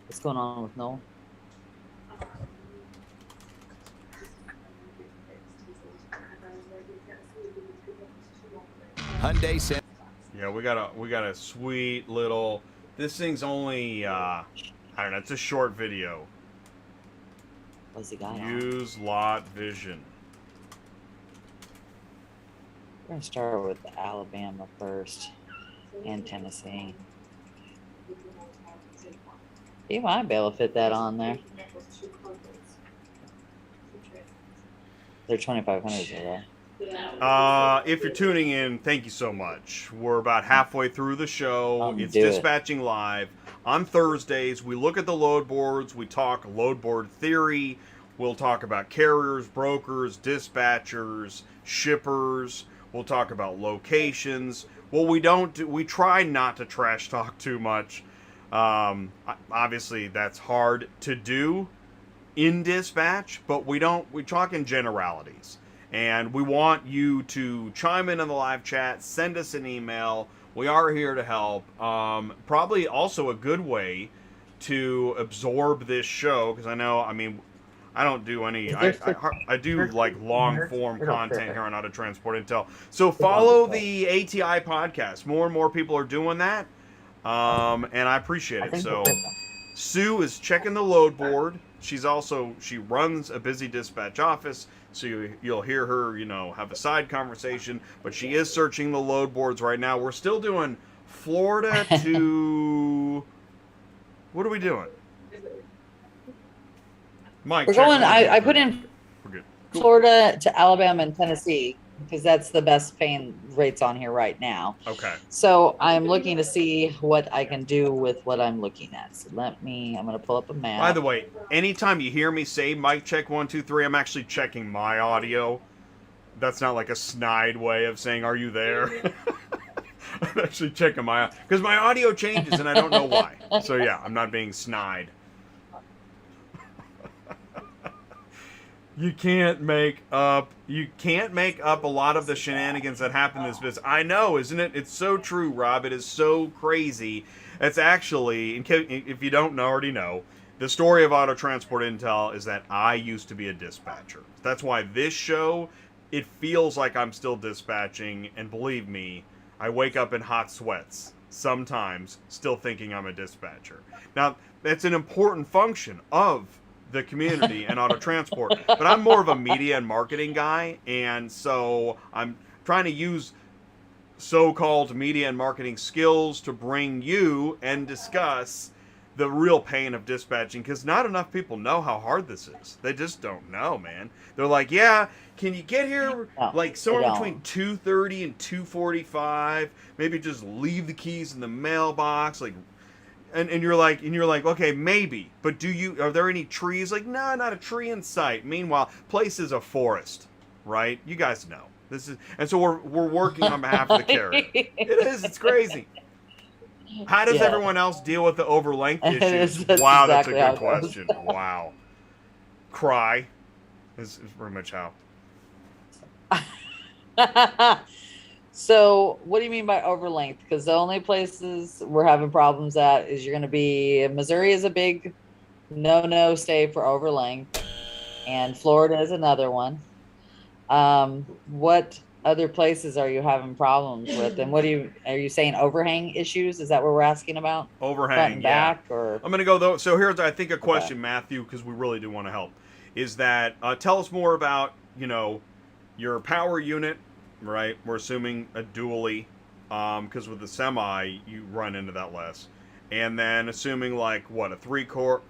What's going on with Noel? Hyundai Santa Yeah, we got a sweet little. This thing's only I don't know. It's a short video. What's he got on? Use lot vision. We're gonna start with Alabama first and Tennessee. You might be able to fit that on there. They're 2,500s, right? If you're tuning in, thank you so much. We're about halfway through the show. It's Do it. Dispatching Live. On Thursdays, we look at the load boards. We talk load board theory. We'll talk about carriers, brokers, dispatchers, shippers. We'll talk about locations. Well, we try not to trash talk too much. Obviously, that's hard to do in dispatch, but we talk in generalities. And we want you to chime in the live chat, send us an email. We are here to help. Probably also a good way to absorb this show, because I don't do any. I do like long form content here on How to Transport Intel. So follow the ATI podcast. More and more people are doing that, and I appreciate it. So Sue is checking the load board. She runs a busy dispatch office, so you'll hear her, have a side conversation. But she is searching the load boards right now. We're still doing Florida to. What are we doing? Mike, We're check going. one, two, I three. put in We're good. Florida to Alabama and Tennessee because that's the best paying rates on here right now. Okay. So I'm looking to see what I can do with what I'm looking at. So I'm going to pull up a map. By the way, anytime you hear me say mic check 1, 2, 3, I'm actually checking my audio. That's not like a snide way of saying, are you there? I'm actually checking because my audio changes and I don't know why. So yeah, I'm not being snide. You can't make up a lot of the shenanigans that happen in this business. I know, isn't it? It's so true, Rob. It is so crazy. It's actually, if you don't already know, The story of Auto Transport Intel is that I used to be a dispatcher. That's why this show, it feels like I'm still dispatching, and believe me, I wake up in hot sweats sometimes still thinking I'm a dispatcher. Now, that's an important function of the community and auto transport, but I'm more of a media and marketing guy, and so I'm trying to use so-called media and marketing skills to bring you and discuss the real pain of dispatching, because not enough people know how hard this is. They just don't know, man. They're like, yeah, can you get here No, like they somewhere between don't. 2:30 and 2:45? Maybe just leave the keys in the mailbox, like, and you're like, okay, maybe, but are there any trees? Like, no, not a tree in sight. Meanwhile, place is a forest, right? You guys know this is, and so we're working on behalf of the carrier. It is. It's crazy. How does Yeah. everyone else deal with the overlength It issues? is, that's Wow, exactly that's how a it good goes. question. Wow. Cry is pretty much how. So, what do you mean by overlength? Because the only places we're having problems at is you're going to be Missouri is a big no state for overlength, and Florida is another one. What other places are you having problems with? And are you saying overhang issues? Is that what we're asking about? Front Overhang, and yeah. back, or I'm going to go, though. So here's, I think, a okay. question, Matthew, because we really do want to help. Is that, tell us more about, your power unit, right? We're assuming a dually, because with the semi, you run into that less. And then assuming, like, what, a three car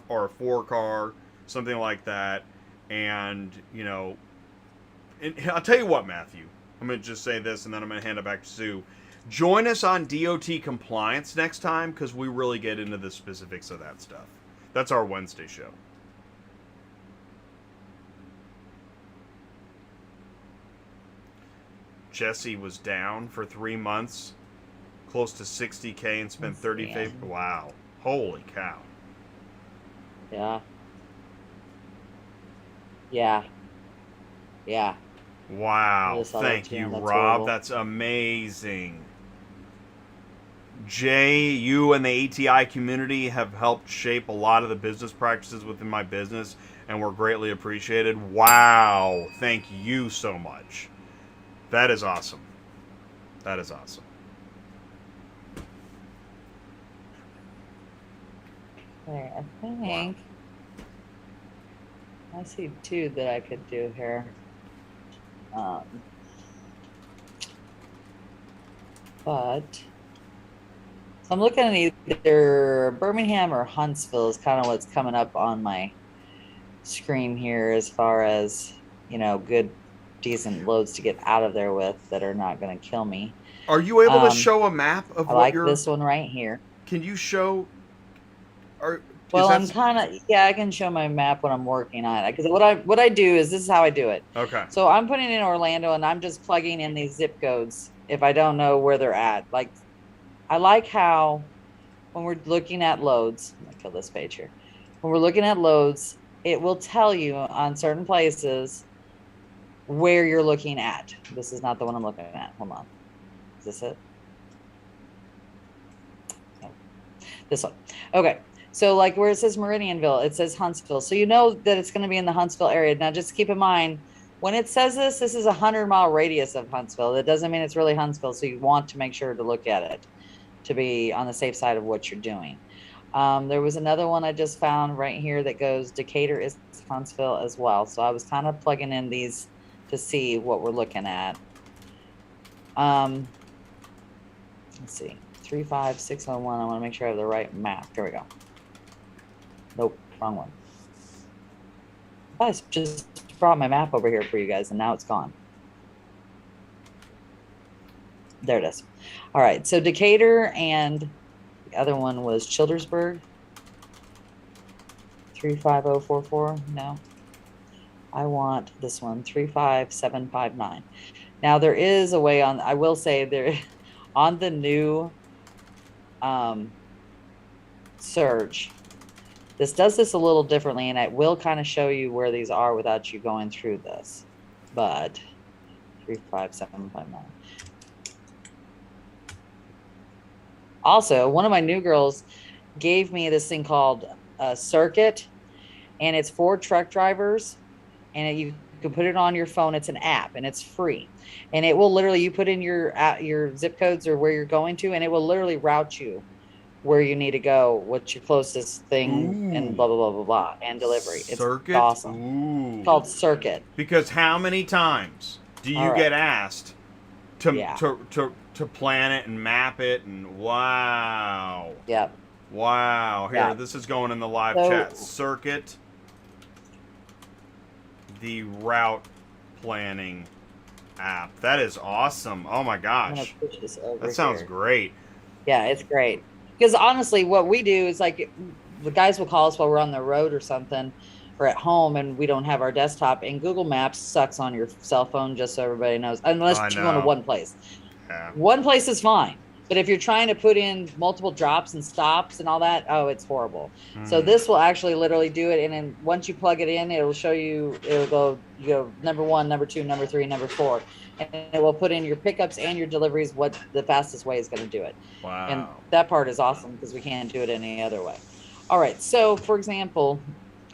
or a 4-car, something like that. And, and I'll tell you what, Matthew. I'm going to just say this, and then I'm going to hand it back to Sue. Join us on DOT compliance next time, because we really get into the specifics of that stuff. That's our Wednesday show. Jesse was down for 3 months, close to 60K, and spent 30K. Wow. Holy cow. Yeah. Yeah. Yeah. Wow. Thank you, Rob. That's amazing. Jay, you and the ATI community have helped shape a lot of the business practices within my business, and we're greatly appreciated. Wow. Thank you so much. That is awesome. That is awesome. Okay, I think I see two that I could do here. But so I'm looking at either Birmingham or Huntsville is kind of what's coming up on my screen here as far as, good, decent loads to get out of there with that are not going to kill me. Are you able to show a map of I what like you're... this one right here. Can you show... Well, I'm kind of, I can show my map when I'm working on it. Because what I do is, this is how I do it. Okay. So I'm putting in Orlando, and I'm just plugging in these zip codes if I don't know where they're at. Like, I like how when we're looking at loads, let me kill this page here. When we're looking at loads, it will tell you on certain places where you're looking at. This is not the one I'm looking at. Hold on. Is this it? No. This one. Okay. So like where it says Meridianville, it says Huntsville. So you know that it's going to be in the Huntsville area. Now just keep in mind, when it says this is a 100-mile radius of Huntsville. That doesn't mean it's really Huntsville. So you want to make sure to look at it to be on the safe side of what you're doing. There was another one I just found right here that goes Decatur is Huntsville as well. So I was kind of plugging in these to see what we're looking at. Let's see, 35601. I want to make sure I have the right map. Here we go. Nope, wrong one. I just brought my map over here for you guys, and now it's gone. There it is. All right, so Decatur, and the other one was Childersburg. 35044. No, I want this one, 35759. Now there is a way on. I will say there, on the new search. This does this a little differently, and it will kind of show you where these are without you going through this. But 35759. Also, one of my new girls gave me this thing called Circuit, and it's for truck drivers, and you can put it on your phone. It's an app, and it's free, and it will literally, you put in your zip codes or where you're going to, and it will literally route you where you need to go, what's your closest thing, and blah blah blah blah blah, and delivery. Circuit? It's awesome. Ooh. It's called Circuit. Because how many times do you get asked to plan it and map it, and wow. Yep. Wow. Here, this is going in the live chat. Circuit, the route planning app. That is awesome. Oh my gosh. That sounds great. Yeah, it's great. Because honestly, what we do is like the guys will call us while we're on the road or something, or at home, and we don't have our desktop. And Google Maps sucks on your cell phone, just so everybody knows. Unless you're going to one place. Yeah. One place is fine. But if you're trying to put in multiple drops and stops and all that, oh, it's horrible. So this will actually literally do it. And then once you plug it in, it'll show you, it'll go, you go number 1, number 2, number 3, number 4. And it will put in your pickups and your deliveries, what the fastest way is going to do it. Wow. And that part is awesome because we can't do it any other way. All right. So, for example,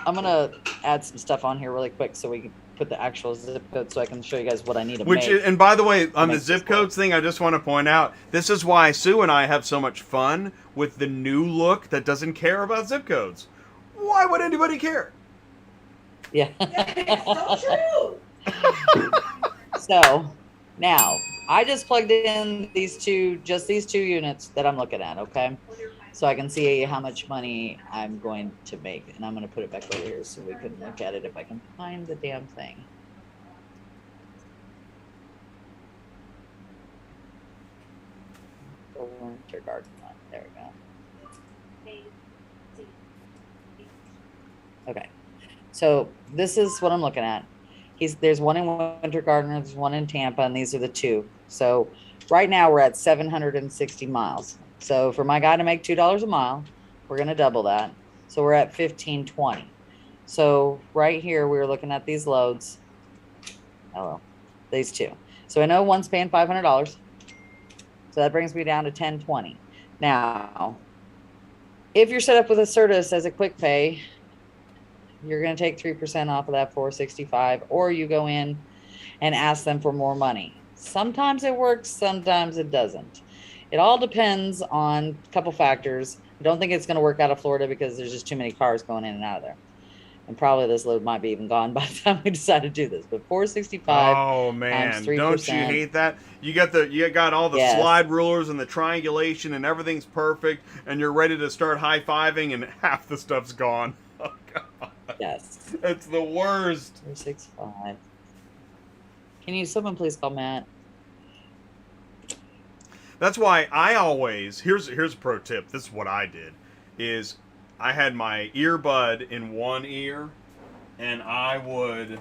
I'm going to add some stuff on here really quick so we can put the actual zip code so I can show you guys what I need to make. And by the way, on the zip codes thing, I just want to point out, this is why Sue and I have so much fun with the new look that doesn't care about zip codes. Why would anybody care? Yeah. That's so true. So now I just plugged in these two units that I'm looking at, okay? So I can see how much money I'm going to make. And I'm going to put it back over here so we can look at it if I can find the damn thing. Winter garden. There we go. Okay. So this is what I'm looking at. There's one in Winter Garden, there's one in Tampa, and these are the two. So right now we're at 760 miles. So for my guy to make $2 a mile, we're going to double that. So we're at 1520. So right here, we were looking at these loads. Oh, these two. So I know one's paying $500. So that brings me down to 1020. Now, if you're set up with a Certus as a quick pay, you're going to take 3% off of that 465, or you go in and ask them for more money. Sometimes it works, sometimes it doesn't. It all depends on a couple factors. I don't think it's going to work out of Florida because there's just too many cars going in and out of there. And probably this load might be even gone by the time we decide to do this. But 465. Oh man, times 3%. Don't you hate that? You got all the slide rulers and the triangulation and everything's perfect, and you're ready to start high-fiving, and half the stuff's gone. Oh god. Yes. It's the worst. 465. Can someone please call Matt? That's why I always, here's a pro tip. This is what I did, is I had my earbud in one ear, and I would,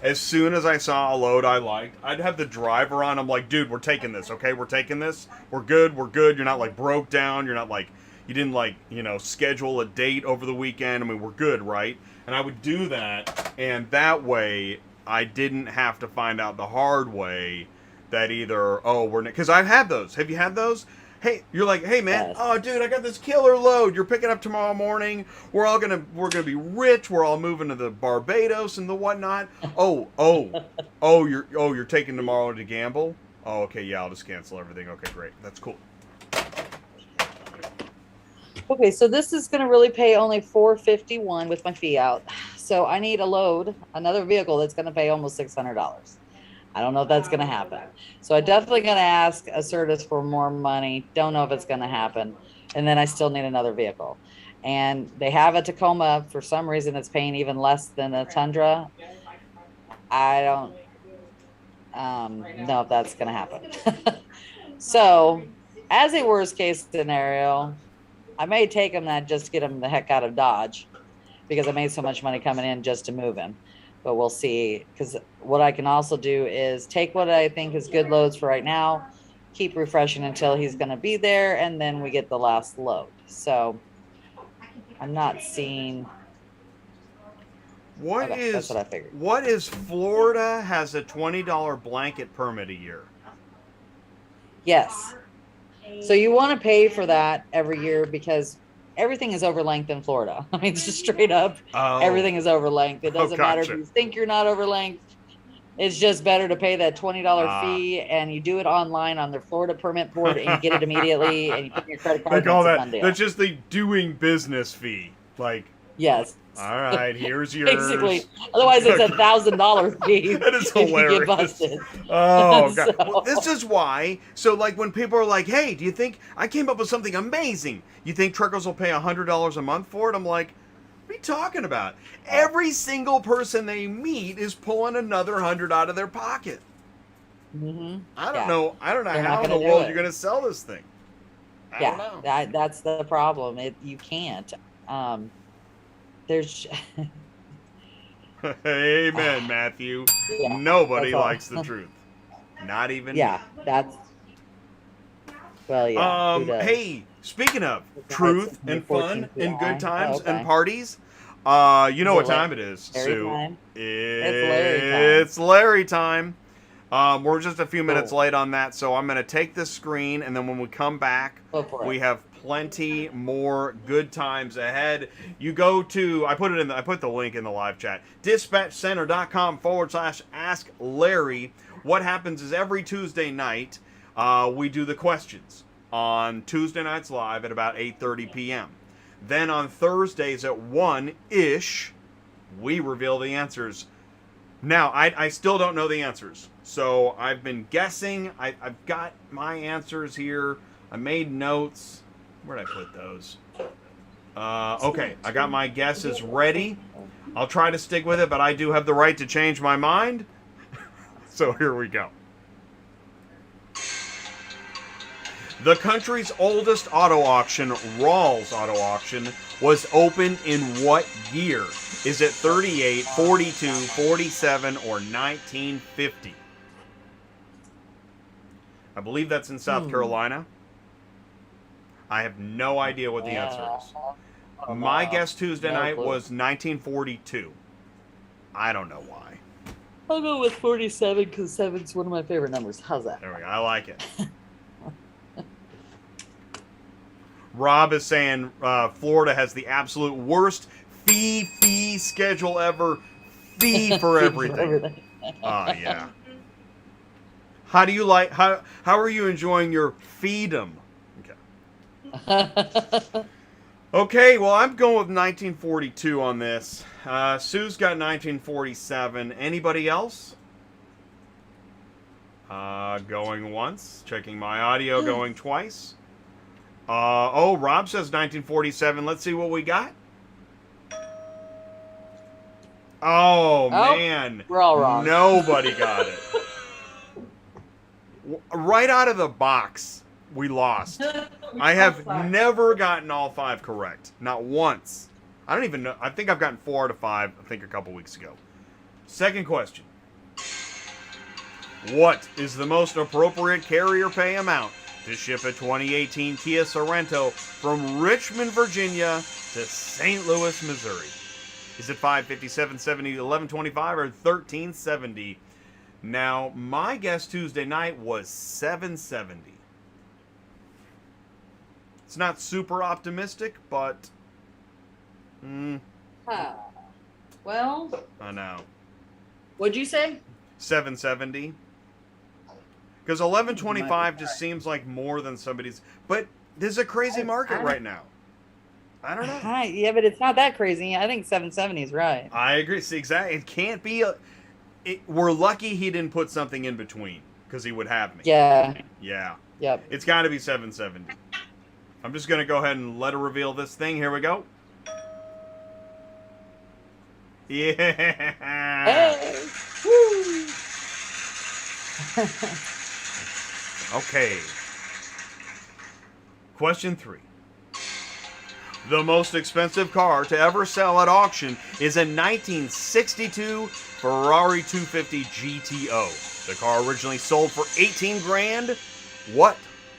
as soon as I saw a load I liked, I'd have the driver on. I'm like, dude, we're taking this, okay? We're taking this. We're good. You're not like broke down. You're not like, you didn't like, schedule a date over the weekend. I mean, we're good, right? And I would do that, and that way I didn't have to find out the hard way that either, because I've had those. Have you had those? Hey, you're like, hey man, oh dude, I got this killer load. You're picking up tomorrow morning. We're gonna be rich. We're all moving to the Barbados and the whatnot. You're taking tomorrow to gamble. Oh, okay, yeah, I'll just cancel everything. Okay, great, that's cool. Okay, so this is gonna really pay only $451 with my fee out. So I need another vehicle that's gonna pay almost $600. I don't know if that's going to happen. So I'm definitely going to ask a Certus for more money. Don't know if it's going to happen. And then I still need another vehicle. And they have a Tacoma. For some reason, it's paying even less than a Tundra. I don't know if that's going to happen. So as a worst case scenario, I may take him that just to get him the heck out of Dodge, because I made so much money coming in just to move him. But we'll see, because what I can also do is take what I think is good loads for right now, keep refreshing until he's going to be there, and then we get the last load. So I'm not seeing. That's what I figured. What is Florida has a $20 blanket permit a year? Yes. So you want to pay for that every year, because everything is over length in Florida. I mean, it's just straight up. Oh. Everything is over length. It doesn't matter if gotcha. you think you're not over length. It's just better to pay that $20 fee, and you do it online on their Florida permit board, and you get it immediately, and you put in your credit card. They call and it's a that, done deal. that's just the doing business fee. Like, Yes. all right, here's yours. Basically. Otherwise, it's $1,000 fee. That is if you hilarious. get busted. Oh, God. So- Well, this is why. So, like, when people are like, hey, do you think I came up with something amazing? You think truckers will pay $100 a month for it? I'm like, what are you talking about? Every single person they meet is pulling another 100 out of their pocket. Mm-hmm. I don't know They're how not in the gonna do world it. you're going to sell this thing. I don't know. That's the problem. You can't. There's Amen, Matthew. Yeah, Nobody that's all. likes the truth. Not even me. that's well, yeah. Who does? Hey, speaking of It's truth May and fun 14th and good July. times Oh, okay. and parties, you know Is what it time it is, Larry Sue. time? It's Larry time. We're just a few minutes Cool. late on that, so I'm going to take this screen, and then when we come back, Go for it. we have plenty more good times ahead. You go to, I put the link in the live chat, dispatchcenter.com/Ask Larry. What happens is every Tuesday night, we do the questions on Tuesday nights live at about 8:30 p.m. Then on Thursdays at 1-ish, we reveal the answers. Now, I still don't know the answers. So I've been guessing. I've got my answers here. I made notes. Where'd I put those? Okay, I got my guesses ready. I'll try to stick with it, but I do have the right to change my mind. So here we go. The country's oldest auto auction, Rawls Auto Auction, was opened in what year? Is it 38, 42, 47, or 1950? I believe that's in South Carolina. I have no idea what the answer is. My guess Tuesday night was 1942. I don't know why. I'll go with 47 because 7's one of my favorite numbers. How's that? There we go. I like it. Rob is saying Florida has the absolute worst fee schedule ever. Fee for everything. Oh, yeah. How do you like, how are you enjoying your freedom? Okay. Okay, well, I'm going with 1942 on this. Sue's got 1947. Anybody else? Going once. Checking my audio, going twice. Rob says 1947. Let's see what we got. Oh, man. We're all wrong. Nobody got it. Right out of the box, we lost. I have never gotten all 5 correct. Not once. I don't even know. I think I've gotten 4 out of 5, I think a couple weeks ago. Second question. What is the most appropriate carrier pay amount to ship a 2018 Kia Sorento from Richmond, Virginia to St. Louis, Missouri? Is it $550, $770, $1125, or $1370? Now, my guess Tuesday night was $770. It's not super optimistic, but Well, I know. what'd you say? 770. Because 1125 just seems like more than somebody's. But there's a crazy market right now. I don't know. Yeah, but it's not that crazy. I think 770 is right. I agree. See, exactly. It can't be. We're lucky he didn't put something in between because he would have me. Yeah. Yeah. Yep. It's got to be 770. I'm just going to go ahead and let her reveal this thing. Here we go. Yeah. Hey. Woo. Okay. Question 3. The most expensive car to ever sell at auction is a 1962 Ferrari 250 GTO. The car originally sold for $18,000. What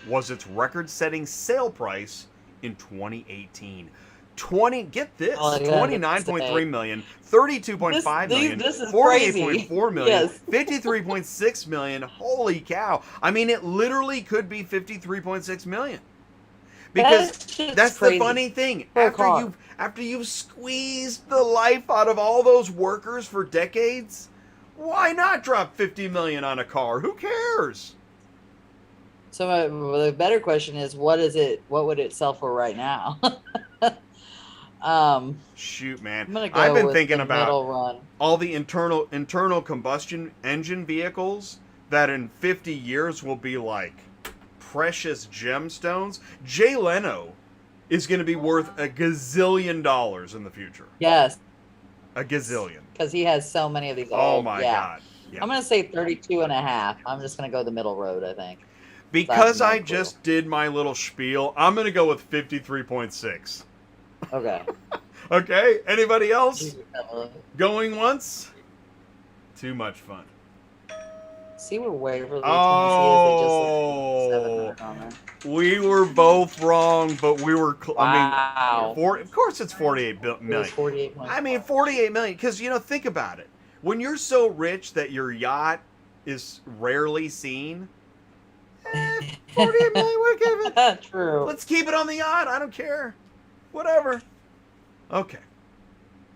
was its record-setting sale price in 2018? Get this, Oh, yeah, $29.3 million, $32.5 million, this is $48.4 million, Yes. $53.6 million. Holy cow. I mean, it literally could be $53.6 million. Because shit's that's crazy. the funny thing. For a car. After you've squeezed the life out of all those workers for decades, why not drop 50 million on a car? Who cares? So the better question is, what would it sell for right now? Shoot, man. I'm gonna go I've been with thinking the about middle run. all the internal combustion engine vehicles that in 50 years will be like precious gemstones. Jay Leno is going to be worth a gazillion dollars in the future. Yes, A gazillion. because he has so many of these Oh old. my yeah. God. Yeah. I'm gonna say 32 and a half. I'm just gonna go the middle road, I think. Because no I clue. just did my little spiel, I'm going to go with 53.6. Okay. Okay, anybody else? Going once? Too much fun. See where Waverly, Oh. Tennessee is. They just 700 on there. We were both wrong, but we were. Wow. Of course, it's 48 It was million. 48. I mean, 48 million. Because think about it. When you're so rich that your yacht is rarely seen, 48 million. We'll give it. True. Let's keep it on the yacht. I don't care. Whatever. Okay.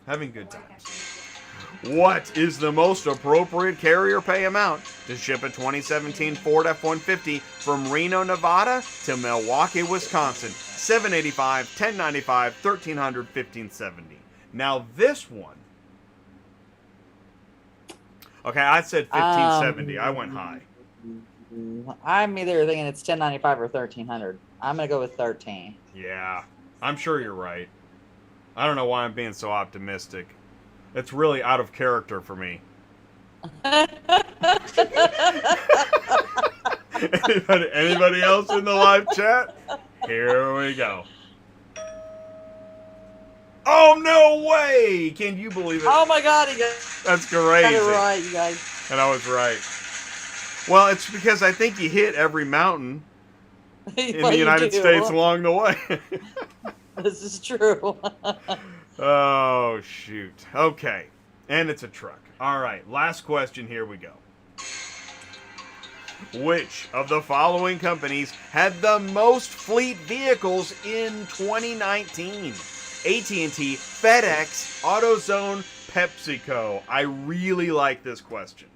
Having good times. What is the most appropriate carrier pay amount to ship a 2017 Ford F-150 from Reno, Nevada to Milwaukee, Wisconsin? $785, $1095, $1,300, $1,570. Now this one. Okay, I said 1570. I went high. I'm either thinking it's 1095 or 1300. I'm gonna go with 13. Yeah, I'm sure you're right. I don't know why I'm being so optimistic. It's really out of character for me. Anybody else in the live chat? Here we go. Oh, no way! Can you believe it? Oh my God, he got That's crazy. it right, you guys. And I was right. Well, it's because I think you hit every mountain in Well, the you United do. States along the way. This is true. Oh, shoot. Okay. And it's a truck. All right. Last question. Here we go. Which of the following companies had the most fleet vehicles in 2019? AT&T, FedEx, AutoZone, PepsiCo. I really like this question.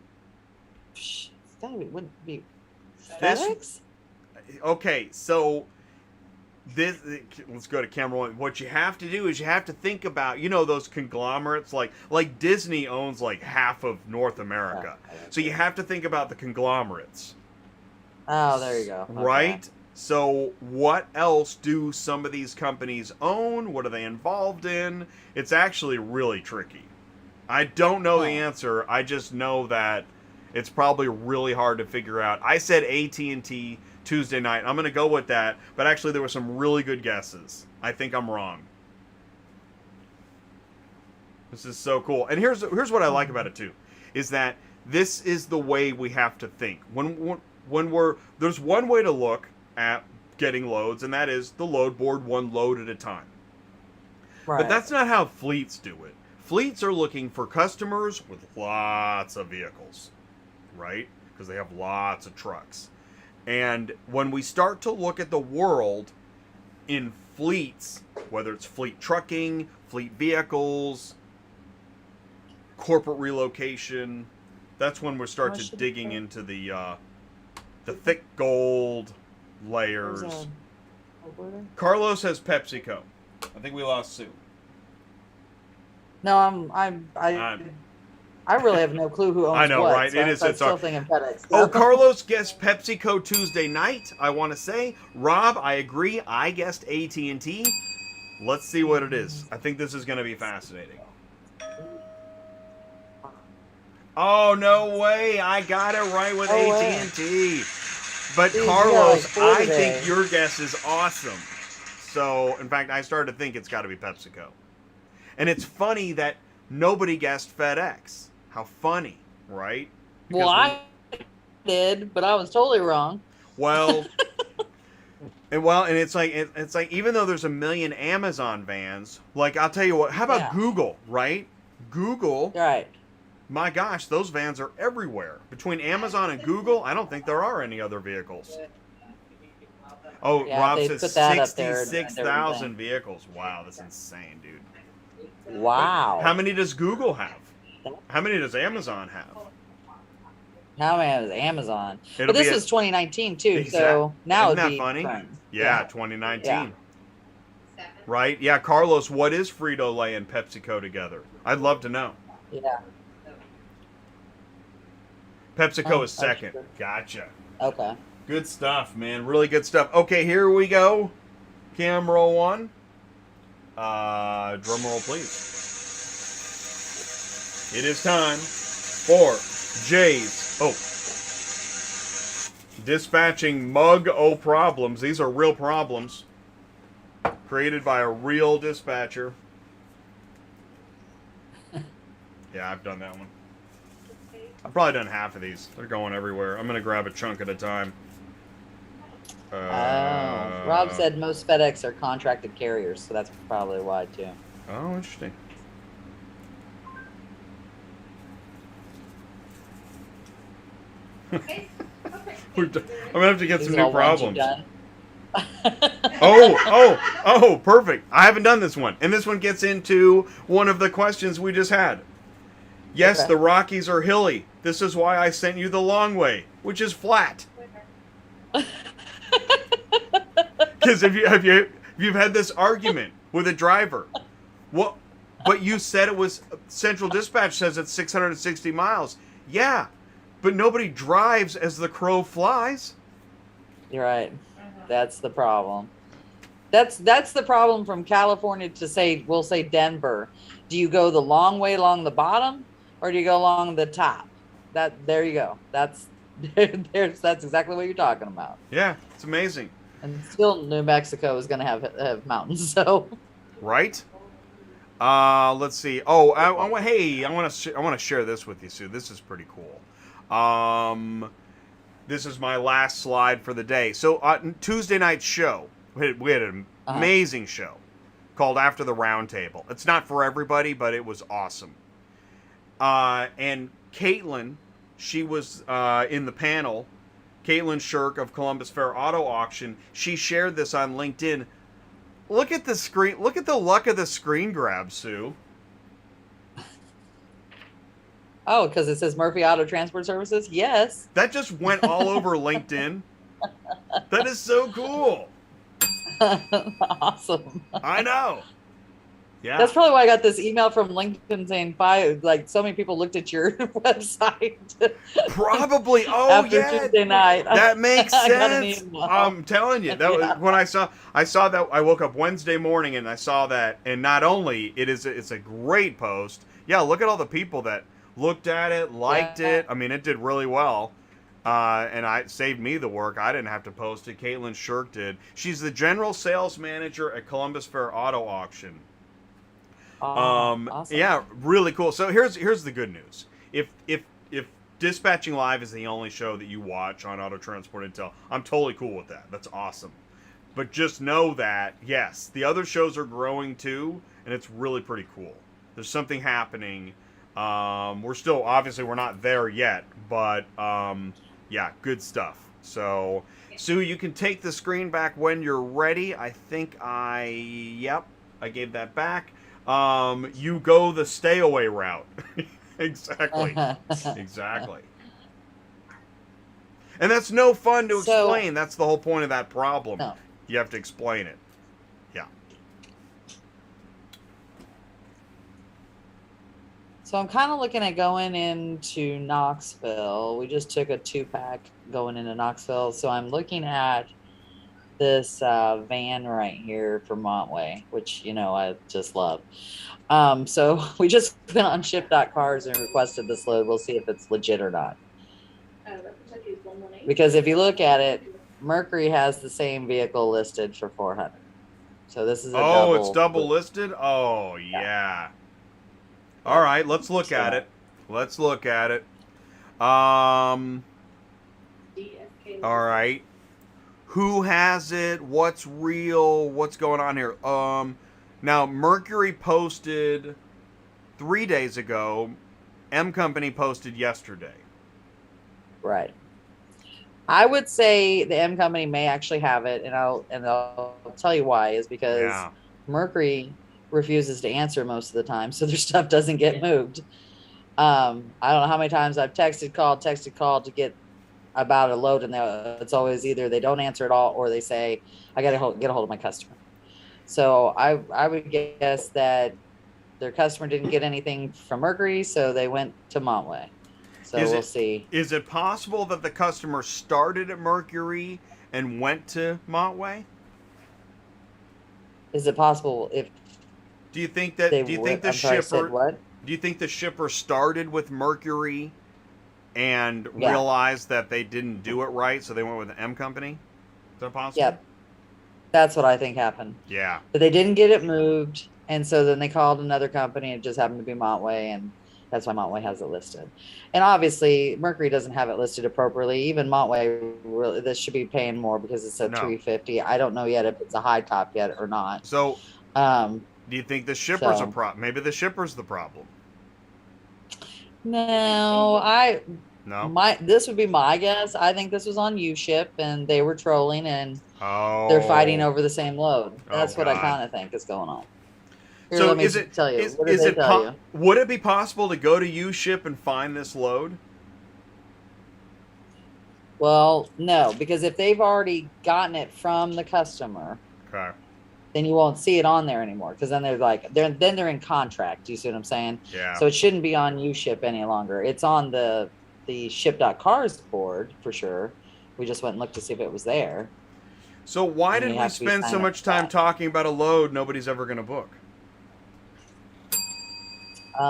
It's gotta be, wouldn't be This- FedEx? Okay, so let's go to camera one. What you have to do is you have to think about, those conglomerates like Disney owns like half of North America. So you have to think about the conglomerates. Oh, there you go. Okay. Right? So what else do some of these companies own? What are they involved in? It's actually really tricky. I don't know the answer. I just know that it's probably really hard to figure out. I said AT&T Tuesday night. I'm going to go with that, but actually there were some really good guesses. I think I'm wrong. This is so cool. And here's what I like about it too, is that this is the way we have to think. There's one way to look at getting loads, and that is the load board, one load at a time. Right. But that's not how fleets do it. Fleets are looking for customers with lots of vehicles, right? Because they have lots of trucks. And when we start to look at the world in fleets, whether it's fleet trucking, fleet vehicles, corporate relocation, that's when we start to digging into the thick gold layers. Carlos has PepsiCo. I think we lost Sue. No, I really have no clue who owns I know, what, right? So It's I'm still hard. thinking FedEx. Oh, Carlos guessed PepsiCo Tuesday night, I want to say. Rob, I agree. I guessed AT&T. Let's see what it is. I think this is going to be fascinating. Oh, no way. I got it right with AT&T. But Dude, Carlos, you got like I 4 think today. your guess is awesome. So, in fact, I started to think it's got to be PepsiCo. And it's funny that nobody guessed FedEx. How funny, right? Well, I did, but I was totally wrong. Well, and it's like even though there's a million Amazon vans, like I'll tell you what, how about Google, right? Google, Right. my gosh, those vans are everywhere. Between Amazon and Google, I don't think there are any other vehicles. Oh, Yeah, Rob they says put that up there and 66,000 everything. vehicles. Wow, that's insane, dude. Wow. How many does Google have? How many does Amazon have? Now I have Amazon. It'll But this be was 2019 too, Exact- so now Isn't it'd that be funny? different. Yeah, 2019. Right? Yeah, Carlos, what is Frito-Lay and PepsiCo together? I'd love to know. Yeah. PepsiCo is Oh, second. sure. Gotcha. Okay. Good stuff, man. Really good stuff. Okay, here we go. Cam roll one. Drum roll, please. It is time for Jay's. Oh. Dispatching mug o problems. These are real problems. Created by a real dispatcher. Yeah, I've done that one. I've probably done half of these. They're going everywhere. I'm going to grab a chunk at a time. Rob said most FedEx are contracted carriers, so that's probably why too. Oh, interesting. Okay. I'm gonna have to get These some are new all ones you've problems. done. Oh, perfect. I haven't done this one. And this one gets into one of the questions we just had. Yes, Okay. the Rockies are hilly. This is why I sent you the long way, which is flat. Because if you've had this argument with a driver, what? But you said it was Central Dispatch says it's 660 miles. Yeah, but nobody drives as the crow flies. You're right. That's the problem. That's the problem from California to we'll say Denver. Do you go the long way along the bottom or do you go along the top? There you go. That's exactly what you're talking about. Yeah, it's amazing. And still New Mexico is going to have mountains, so Right? Let's see. Oh, I want to share this with you, Sue. This is pretty cool. This is my last slide for the day. So Tuesday night's show, we had an amazing show called After the Roundtable. It's not for everybody, but it was awesome. And Caitlin, she was in the panel. Caitlin Shirk of Columbus Fair Auto Auction. She shared this on LinkedIn. Look at the screen. Look at the luck of the screen grab, Sue. oh, because it says Murphy Auto Transport Services. Yes. That just went all over LinkedIn. That is so cool. Awesome. I know. Yeah. That's probably why I got this email from LinkedIn saying, like, so many people looked at your website. Probably. Oh, After yeah. Tuesday night. That makes I got an sense. email. I'm telling you. That was when I saw that. I woke up Wednesday morning and I saw that. And not only it's a great post. Yeah, look at all the people that looked at it, liked it. I mean, it did really well. And it saved me the work. I didn't have to post it. Caitlin Shirk did. She's the general sales manager at Columbus Fair Auto Auction. Awesome. Yeah, really cool. So here's the good news. If Dispatching Live is the only show that you watch on Auto Transport Intel, I'm totally cool with that. That's awesome. But just know that, yes, the other shows are growing too, and it's really pretty cool. There's something happening. We're not there yet, but yeah, good stuff. So, Sue, you can take the screen back when you're ready. I think I gave that back. You go the stay away route. Exactly. Exactly. And that's no fun to explain. That's the whole point of that problem. No. You have to explain it. Yeah. So I'm kind of looking at going into Knoxville. We just took a 2-pack going into Knoxville. So I'm looking at this van right here for Montway, which, I just love. So we just went on ship.cars and requested this load. We'll see if it's legit or not. Because if you look at it, Mercury has the same vehicle listed for 400. So this is a double. It's double listed? Oh, yeah. All right, let's look at it. All right. Who has it? What's real? What's going on here? Now, Mercury posted 3 days ago. M Company posted yesterday. Right. I would say the M company may actually have it, and I'll tell you why is because Yeah. Mercury refuses to answer most of the time, so their stuff doesn't get moved. I don't know how many times I've texted, called to get about a load, and it's always either they don't answer at all or they say I got to get a hold of my customer. So I would guess that their customer didn't get anything from Mercury, so they went to Montway. So we'll see. Is it possible that the customer started at Mercury and went to Montway? Is it possible if Do you think that? they Do you would? think the I'm sorry, I said shipper? what? Do you think the shipper started with Mercury and Yeah. realized that they didn't do it right, so they went with the M company? Is that possible? Yep. That's what I think happened. Yeah. But they didn't get it moved, and so then they called another company. It just happened to be Montway, and that's why Montway has it listed. And obviously, Mercury doesn't have it listed appropriately. Even Montway, really, this should be paying more because it's a No. 350. I don't know yet if it's a high top yet or not. So, Um, do you think the shipper's a So- problem? Maybe the shipper's the problem. no, No. this would be my guess. I think this was on U-Ship, and they were trolling, and Oh. they're fighting over the same load. Oh, That's what I God. kind of think is going on. Here, So let me is it? tell you. Is, What did is they it? tell you? Would it be possible to go to U-Ship and find this load? Well, no, because if they've already gotten it from the customer, Okay. then you won't see it on there anymore. Because then they're in contract. Do you see what I'm saying? Yeah. So it shouldn't be on U-Ship any longer. It's on the ship.cars board for sure. We just went and looked to see if it was there. So why And did you we have to be spend so signed up much for time that. talking about a load nobody's ever going to book?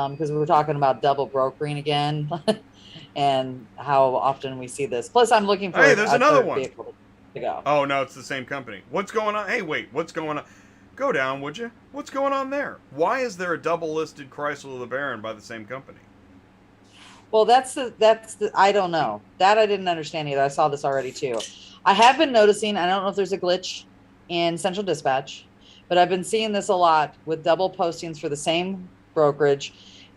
Because we were talking about double brokering again, and how often we see this. Plus, I'm looking for Hey, there's a another third one. vehicle to go. Oh no, it's the same company. What's going on? Hey, wait, what's going on? Go down, would you? What's going on there? Why is there a double listed Chrysler LeBaron by the same company? Well, that's the I don't know. That I didn't understand either. I saw this already too. I have been noticing, I don't know if there's a glitch in Central Dispatch, but I've been seeing this a lot with double postings for the same brokerage.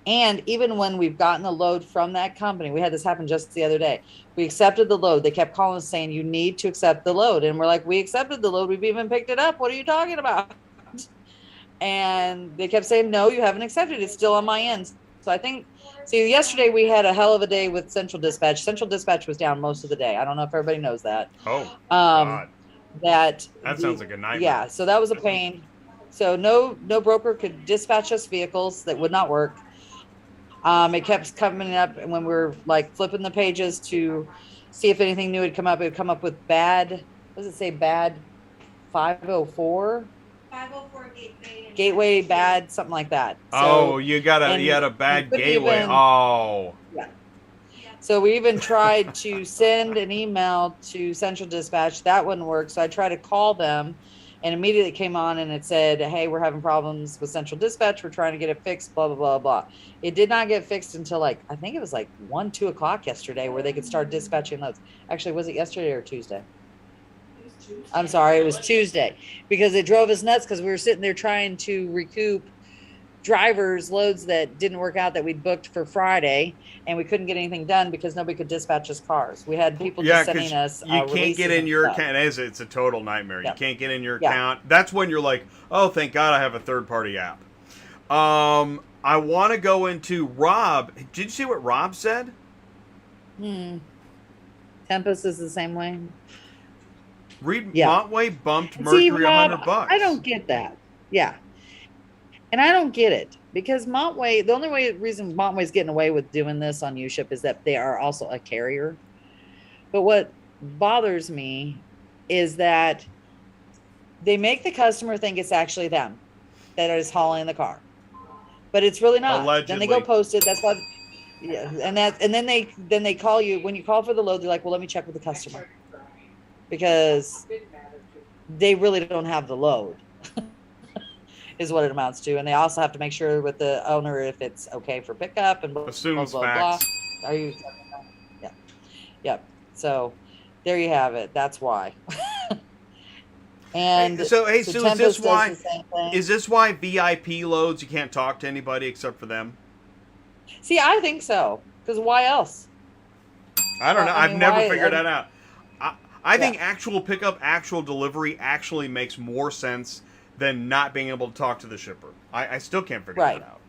And even when we've gotten a load from that company, we had this happen just the other day. We accepted the load. They kept calling us saying, you need to accept the load. And we're like, we accepted the load. We've even picked it up. What are you talking about? And they kept saying, no, you haven't accepted it. It's still on my end. So I think, see, yesterday we had a hell of a day with Central Dispatch. Central Dispatch was down most of the day. I don't know if everybody knows that. Oh, God. That Sounds like a nightmare. Yeah, so that was a pain. So no broker could dispatch us vehicles that would not work. It kept coming up, and when we were like flipping the pages to see if anything new had come up, it would come up with bad. What does it say? Bad 504 504 gateway bad, something like that. Oh, you had a and bad we couldn't gateway. even- Oh. So we even tried to send an email to Central Dispatch. That wouldn't work. So I tried to call them, and immediately it came on and it said, hey, we're having problems with Central Dispatch. We're trying to get it fixed, blah, blah, blah, blah. It did not get fixed until I think it was 1, 2 o'clock yesterday where they could start dispatching loads. Actually, was it yesterday or Tuesday? I'm sorry, it was Tuesday, because it drove us nuts because we were sitting there trying to recoup drivers' loads that didn't work out that we'd booked for Friday, and we couldn't get anything done because nobody could dispatch us cars. We had people just sending us you can't releases get in and your stuff. account. It's a total nightmare. Yeah. You can't get in your Yeah. account. That's when you're like, oh, thank God I have a third-party app. I want to go into Rob. Did you see what Rob said? Tempest is the same way. Read Yeah. Montway bumped See, Mercury Rob, $100. I don't get that. Yeah. And I don't get it because Montway, the only reason Montway's getting away with doing this on U-Ship is that they are also a carrier. But what bothers me is that they make the customer think it's actually them that is hauling the car, but it's really not. Then they go Allegedly. post it. That's why. Yeah, and then they call you when you call for the load. They're like, well, let me check with the customer because they really don't have the load. Is what it amounts to, and they also have to make sure with the owner if it's okay for pickup and blah, Assumes blah, blah, blah. facts. Are you? Yeah, yep. So there you have it. That's why. And So is Tempest this does why? the same thing. Is this why VIP loads you can't talk to anybody except for them? See, I think so. Because why else? I don't know. I I've mean, never why- figured that out. I think actual pickup, actual delivery actually makes more sense than not being able to talk to the shipper. I still can't figure that out.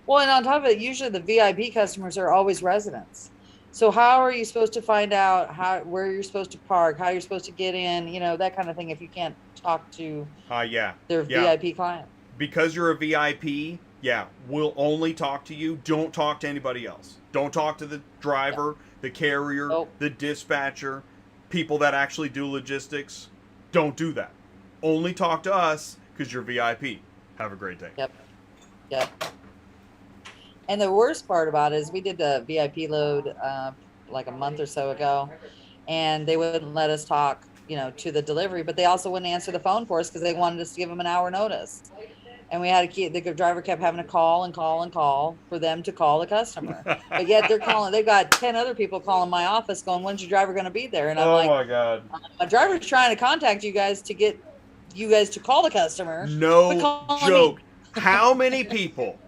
Well, and on top of it, usually the VIP customers are always residents. So how are you supposed to find out where you're supposed to park, how you're supposed to get in, you know, that kind of thing if you can't talk to their VIP client? Because you're a VIP, we'll only talk to you. Don't talk to anybody else. Don't talk to the driver, the carrier, the dispatcher, people that actually do logistics. Don't do that. Only talk to us because you're VIP. Have a great day. Yep. And the worst part about it is we did a VIP load like a month or so ago, and they wouldn't let us talk, you know, to the delivery, but they also wouldn't answer the phone for us because they wanted us to give them an hour notice. And we had to keep, the driver kept having to call and call and call for them to call the customer. But yet they're calling, they've got 10 other people calling my office going, when's your driver going to be there? And I'm like, oh my God. My driver's trying to contact you guys to get you guys to call the customer. No joke. How many people?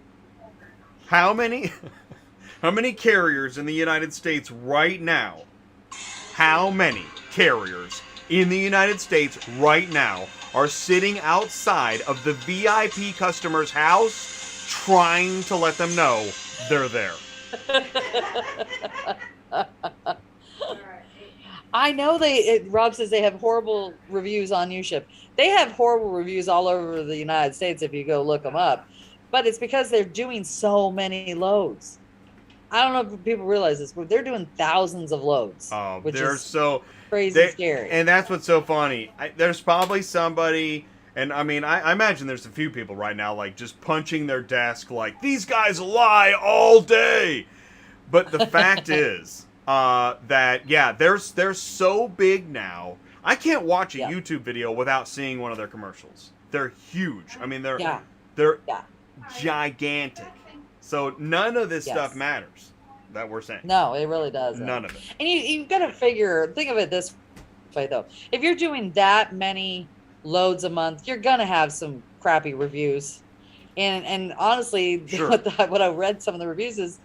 How many carriers in the United States right now? How many carriers in the United States right now are sitting outside of the VIP customer's house trying to let them know they're there? I know Rob says they have horrible reviews on UShip. They have horrible reviews all over the United States if you go look them up. But it's because they're doing so many loads. I don't know if people realize this, but they're doing thousands of loads. Oh, which they're is so crazy scary. And that's what's so funny. There's probably somebody, and I mean, I imagine there's a few people right now like just punching their desk like, these guys lie all day. But the fact is that, they're so big now. I can't watch a YouTube video without seeing one of their commercials. They're huge. I mean, they're gigantic. So none of this stuff matters that we're saying. No, it really doesn't. None of it. And you've got to think of it this way, though. If you're doing that many loads a month, you're going to have some crappy reviews. And honestly, what I read some of the reviews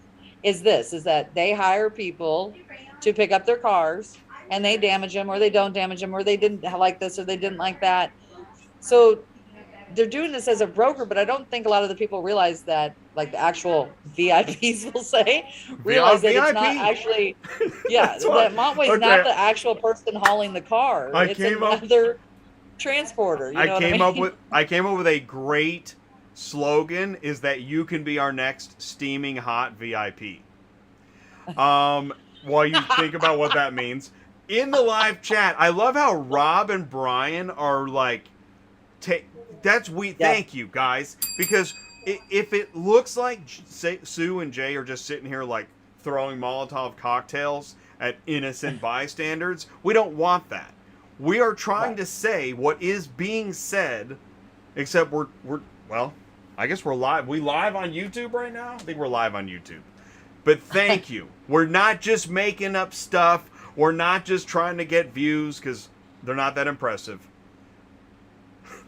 is that they hire people to pick up their cars and they damage them or they don't damage them or they didn't like this or they didn't like that. So they're doing this as a broker, but I don't think a lot of the people realize that, like the actual VIPs will say, realize that it's not actually, that Montway's not the actual person hauling the car. It's another transporter. I came up with a great slogan: is that you can be our next Steaming Hot V.I.P. While you think about what that means, in the live chat, I love how Rob and Brian are like, thank you guys, because if it looks like Sue and Jay are just sitting here like throwing Molotov cocktails at innocent bystanders, we don't want that. We are trying to say what is being said, except we're I guess we're live. We live on YouTube right now? I think we're live on YouTube. But thank you. We're not just making up stuff. We're not just trying to get views because they're not that impressive.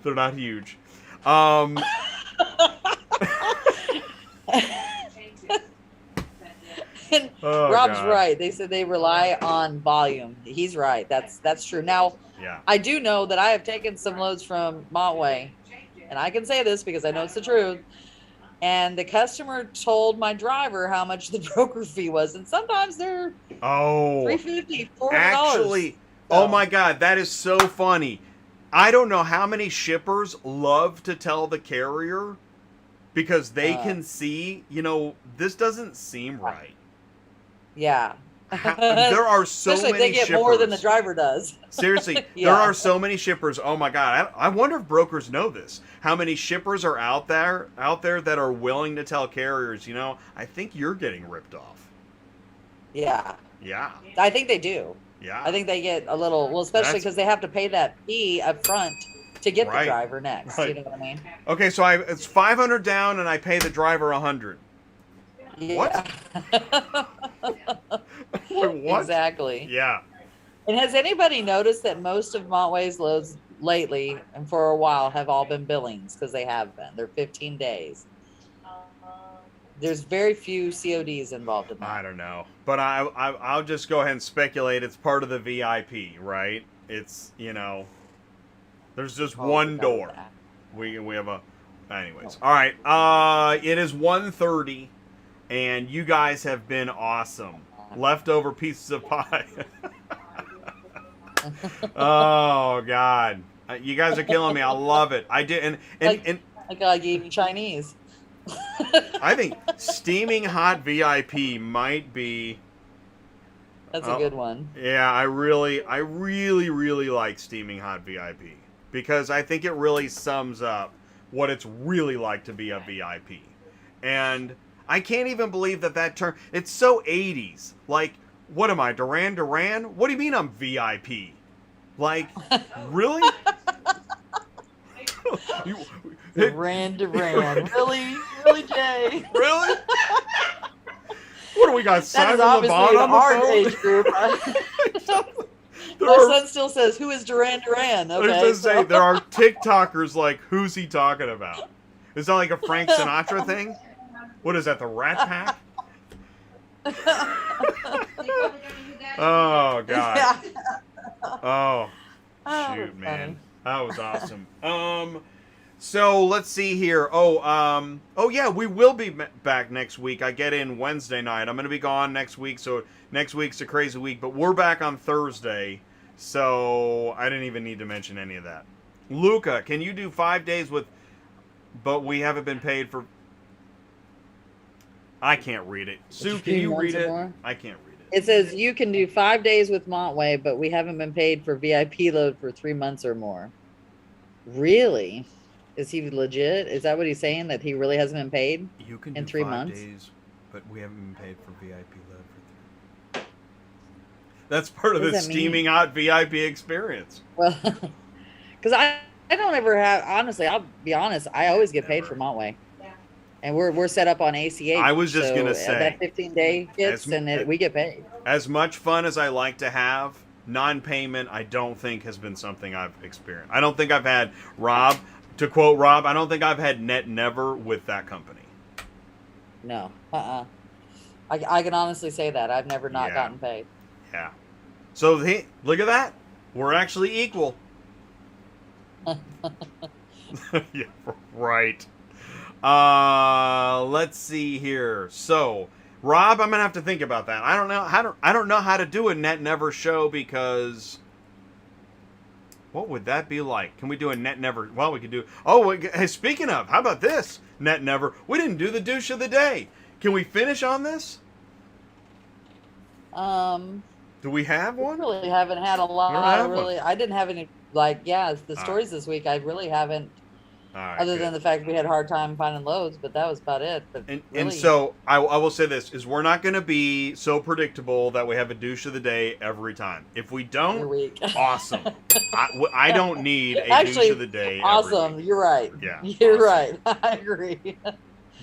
They're not huge. Rob's right. They said they rely on volume. He's right. That's true. Now, I do know that I have taken some loads from Montway, and I can say this because I know it's the truth. And the customer told my driver how much the broker fee was, and sometimes they're $350, $400. Actually, oh my God, that is so funny. I don't know how many shippers love to tell the carrier because they can see, this doesn't seem right. Yeah. There are so Especially many if they get shippers. more than the driver does. Seriously, there are so many shippers. Oh my God. I wonder if brokers know this. How many shippers are out there that are willing to tell carriers, I think you're getting ripped off. Yeah. Yeah. I think they do. Yeah. I think they get a little, especially because they have to pay that fee up front to get the driver next. Right. You know what I mean? Okay, so it's $500 down and I pay the driver $100. Yeah. What? Exactly. Yeah. And has anybody noticed that most of Montway's loads lately and for a while have all been billings? Because they have been. They're 15 days. There's very few CODs involved in I that. don't know, but I'll just go ahead and speculate. It's part of the VIP, right? It's there's just one door. We have a. Anyways, all right. It is 1:30, and you guys have been awesome. Leftover pieces of pie. Oh God, you guys are killing me. I love it. I did, and Like I gave you Chinese. I think Steaming Hot VIP might be. That's a good one. Yeah, I really like Steaming Hot VIP because I think it really sums up what it's really like to be a VIP. And I can't even believe that term, it's so 80s. Like, what am I, Duran Duran? What do you mean I'm VIP? Like, really? Duran Duran. Really, Jay? Really? What do we got, That Simon is obviously LeBon an on the art phone? age group. My son still says, "Who is Duran Duran?" I was Okay, gonna say there are TikTokers like, who's he talking about? Is that like a Frank Sinatra thing? What is that, the Rat Pack? Oh God. Yeah. Oh shoot, man, that was awesome. So let's see here. Oh yeah, we will be back next week. I get in Wednesday night. I'm gonna be gone next week, so next week's a crazy week. But we're back on Thursday, so I didn't even need to mention any of that. Luca, can you do 5 days with? But we haven't been paid for. I can't read it. Sue, can you read it? I can't read it. It says you can do 5 days with Montway, but we haven't been paid for VIP load for 3 months or more. Really? Is he legit? Is that what he's saying? That he really hasn't been paid? You can in do 3 5 months? days, but we haven't been paid for VIP load for 3. That's part of What the does that Steaming Hot VIP experience. Well, because I don't ever have, honestly, I'll be honest, I always get paid for Montway. And we're set up on ACH. I was just gonna say, that 15-day hits we get paid. As much fun as I like to have, non-payment I don't think has been something I've experienced. I don't think I've had Rob, to quote Rob, I don't think I've had net never with that company. No, I can honestly say that I've never not gotten paid. Yeah. So hey, look at that. We're actually equal. Yeah, right. Let's see here. So, Rob, I'm gonna have to think about that. I don't know how to do a net never show because what would that be like? Can we do a net never? Well, we could do. Oh, hey, speaking of, how about this net never? We didn't do the douche of the day. Can we finish on this? Do we have one? We really haven't had a lot. I didn't have any the stories this week. I really haven't. Right, other than the fact we had a hard time finding loads, but that was about it. But and so I will say this is we're not going to be so predictable that we have a douche of the day every time. If we don't, awesome. I don't need a douche of the day. Awesome. Every week. You're right. Yeah, you're right. I agree.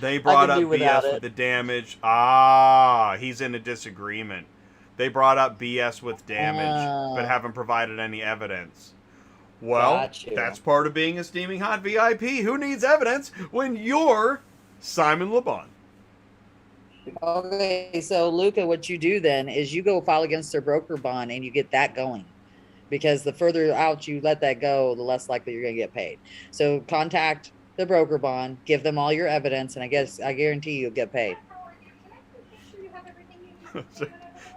They brought up BS with the damage. He's in a disagreement. They brought up BS with damage, but haven't provided any evidence. Well, that's part of being a Steaming Hot VIP. Who needs evidence when you're Simon LeBon? Okay, so Luca, what you do then is you go file against their broker bond and you get that going. Because the further out you let that go, the less likely you're going to get paid. So contact the broker bond, give them all your evidence, and I guarantee you'll get paid.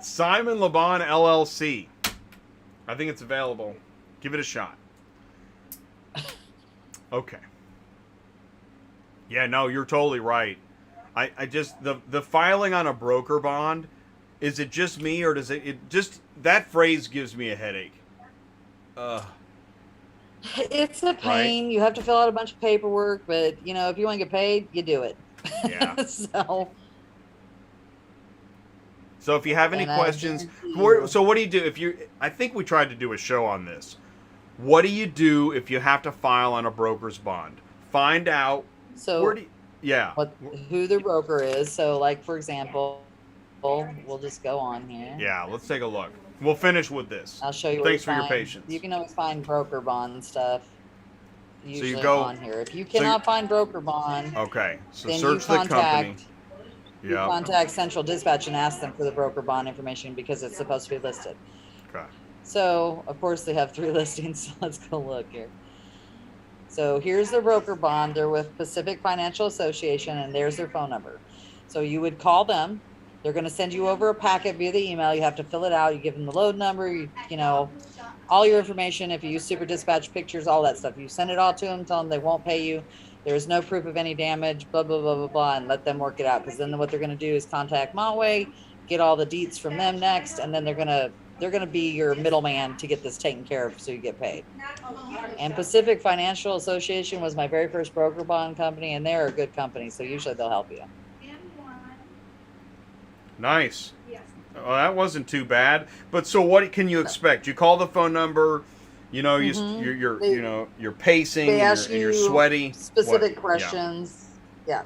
Simon LeBon LLC. I think it's available. Give it a shot. Okay. Yeah, no, you're totally right. I just the filing on a broker bond, is it just me or does it just that phrase gives me a headache. It's a pain. Right? You have to fill out a bunch of paperwork, but if you want to get paid, you do it. Yeah. So if you have any questions, so what do you do I think we tried to do a show on this. What do you do if you have to file on a broker's bond? Find out. So who the broker is. So like, for example, we'll just go on here. Yeah, let's take a look. We'll finish with this. I'll show you. Thanks for your patience. You can always find broker bond stuff. Usually so you go on here. If you cannot find broker bond, okay. So then search you the company. You Yeah. contact Central Dispatch and ask them for the broker bond information because it's supposed to be listed. Okay. So, of course, they have 3 listings. So let's go look here. So here's the broker bond. They're with Pacific Financial Association, and there's their phone number. So you would call them. They're going to send you over a packet via the email. You have to fill it out. You give them the load number, you know, all your information. If you use Super Dispatch, pictures, all that stuff. You send it all to them, tell them they won't pay you. There's no proof of any damage, blah, blah, blah, blah, blah, and let them work it out. Because then what they're going to do is contact Montway, get all the deets from them next, and then they're going to be your middleman to get this taken care of so you get paid. And Pacific Financial Association was my very first broker bond company, and they're a good company, so usually they'll help you. Nice. Well, that wasn't too bad. But so what can you expect? You call the phone number, you know, you're pacing They and ask you're you sweaty. specific What? questions. Yeah.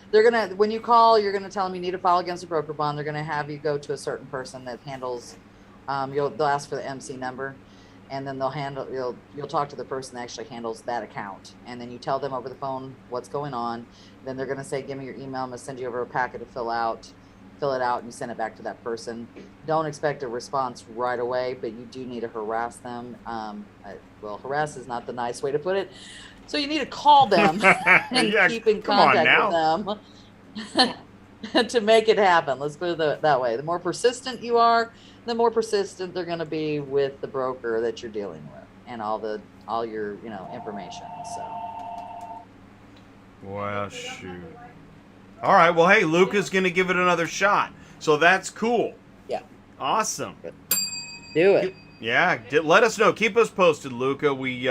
They're going to, when you call, you're going to tell them you need to file against a broker bond. They're going to have you go to a certain person that handles, they'll ask for the MC number, and then you'll talk to the person that actually handles that account. And then you tell them over the phone what's going on. Then they're going to say, give me your email. I'm going to send you over a packet to fill it out, and you send it back to that person. Don't expect a response right away, but you do need to harass them. Well, harass is not the nice way to put it. So you need to call them and Yeah, keep in come on contact with them to make it happen. Let's put it that way. The more persistent you are, the more persistent they're going to be with the broker that you're dealing with and all your information. So. Well, shoot. All right. Well, hey, Luca's going to give it another shot. So that's cool. Yeah. Awesome. Do it. Yeah. Let us know. Keep us posted, Luca. We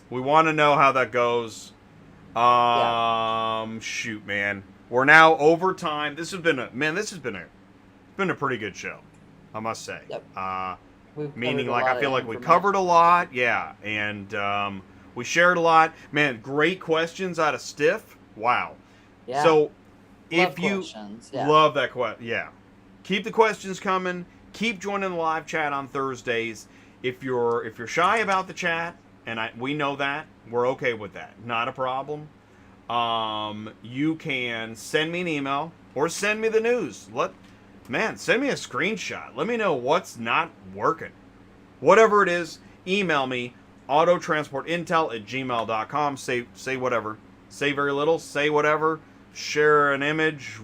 want to know how that goes. Shoot, man. We're now over time. This has been a pretty good show, I must say. Yep. Meaning, like, I feel like we covered a lot. Yeah. And we shared a lot. Man, great questions out of Stiff. Wow. Yeah. So, if Love you questions. Yeah. love that question, yeah, keep the questions coming. Keep joining the live chat on Thursdays. If you're shy about the chat, and we know that, we're okay with that. Not a problem. You can send me an email or send me the news. Send me a screenshot. Let me know what's not working. Whatever it is, email me autotransportintel@gmail.com. Say whatever. Say very little. Say whatever. Share an image.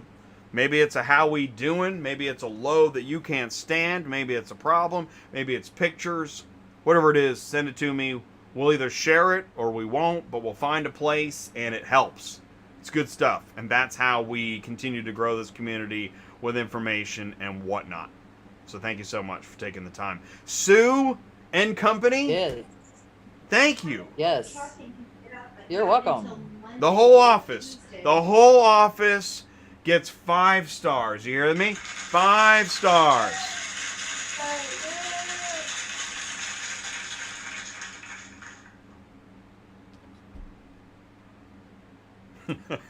Maybe it's a how we doing. Maybe it's a load that you can't stand. Maybe it's a problem. Maybe it's pictures. Whatever it is, send it to me. We'll either share it or we won't, but we'll find a place, and it helps. It's good stuff. And that's how we continue to grow this community with information and whatnot. So thank you so much for taking the time. Sue and company, Yes. thank you. Yes. You're welcome. The whole office gets 5 stars. You hear me? 5 stars.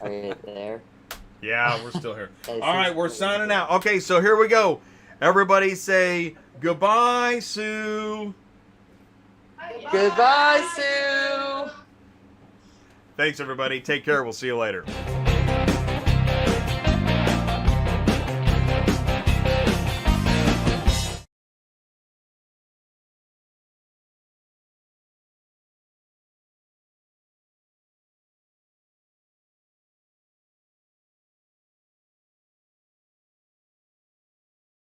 Are you there? Yeah, we're still here. Okay, All right, we're signing out. Okay, so here we go. Everybody say goodbye, Sue. Goodbye, Sue. Thanks, everybody. Take care. We'll see you later.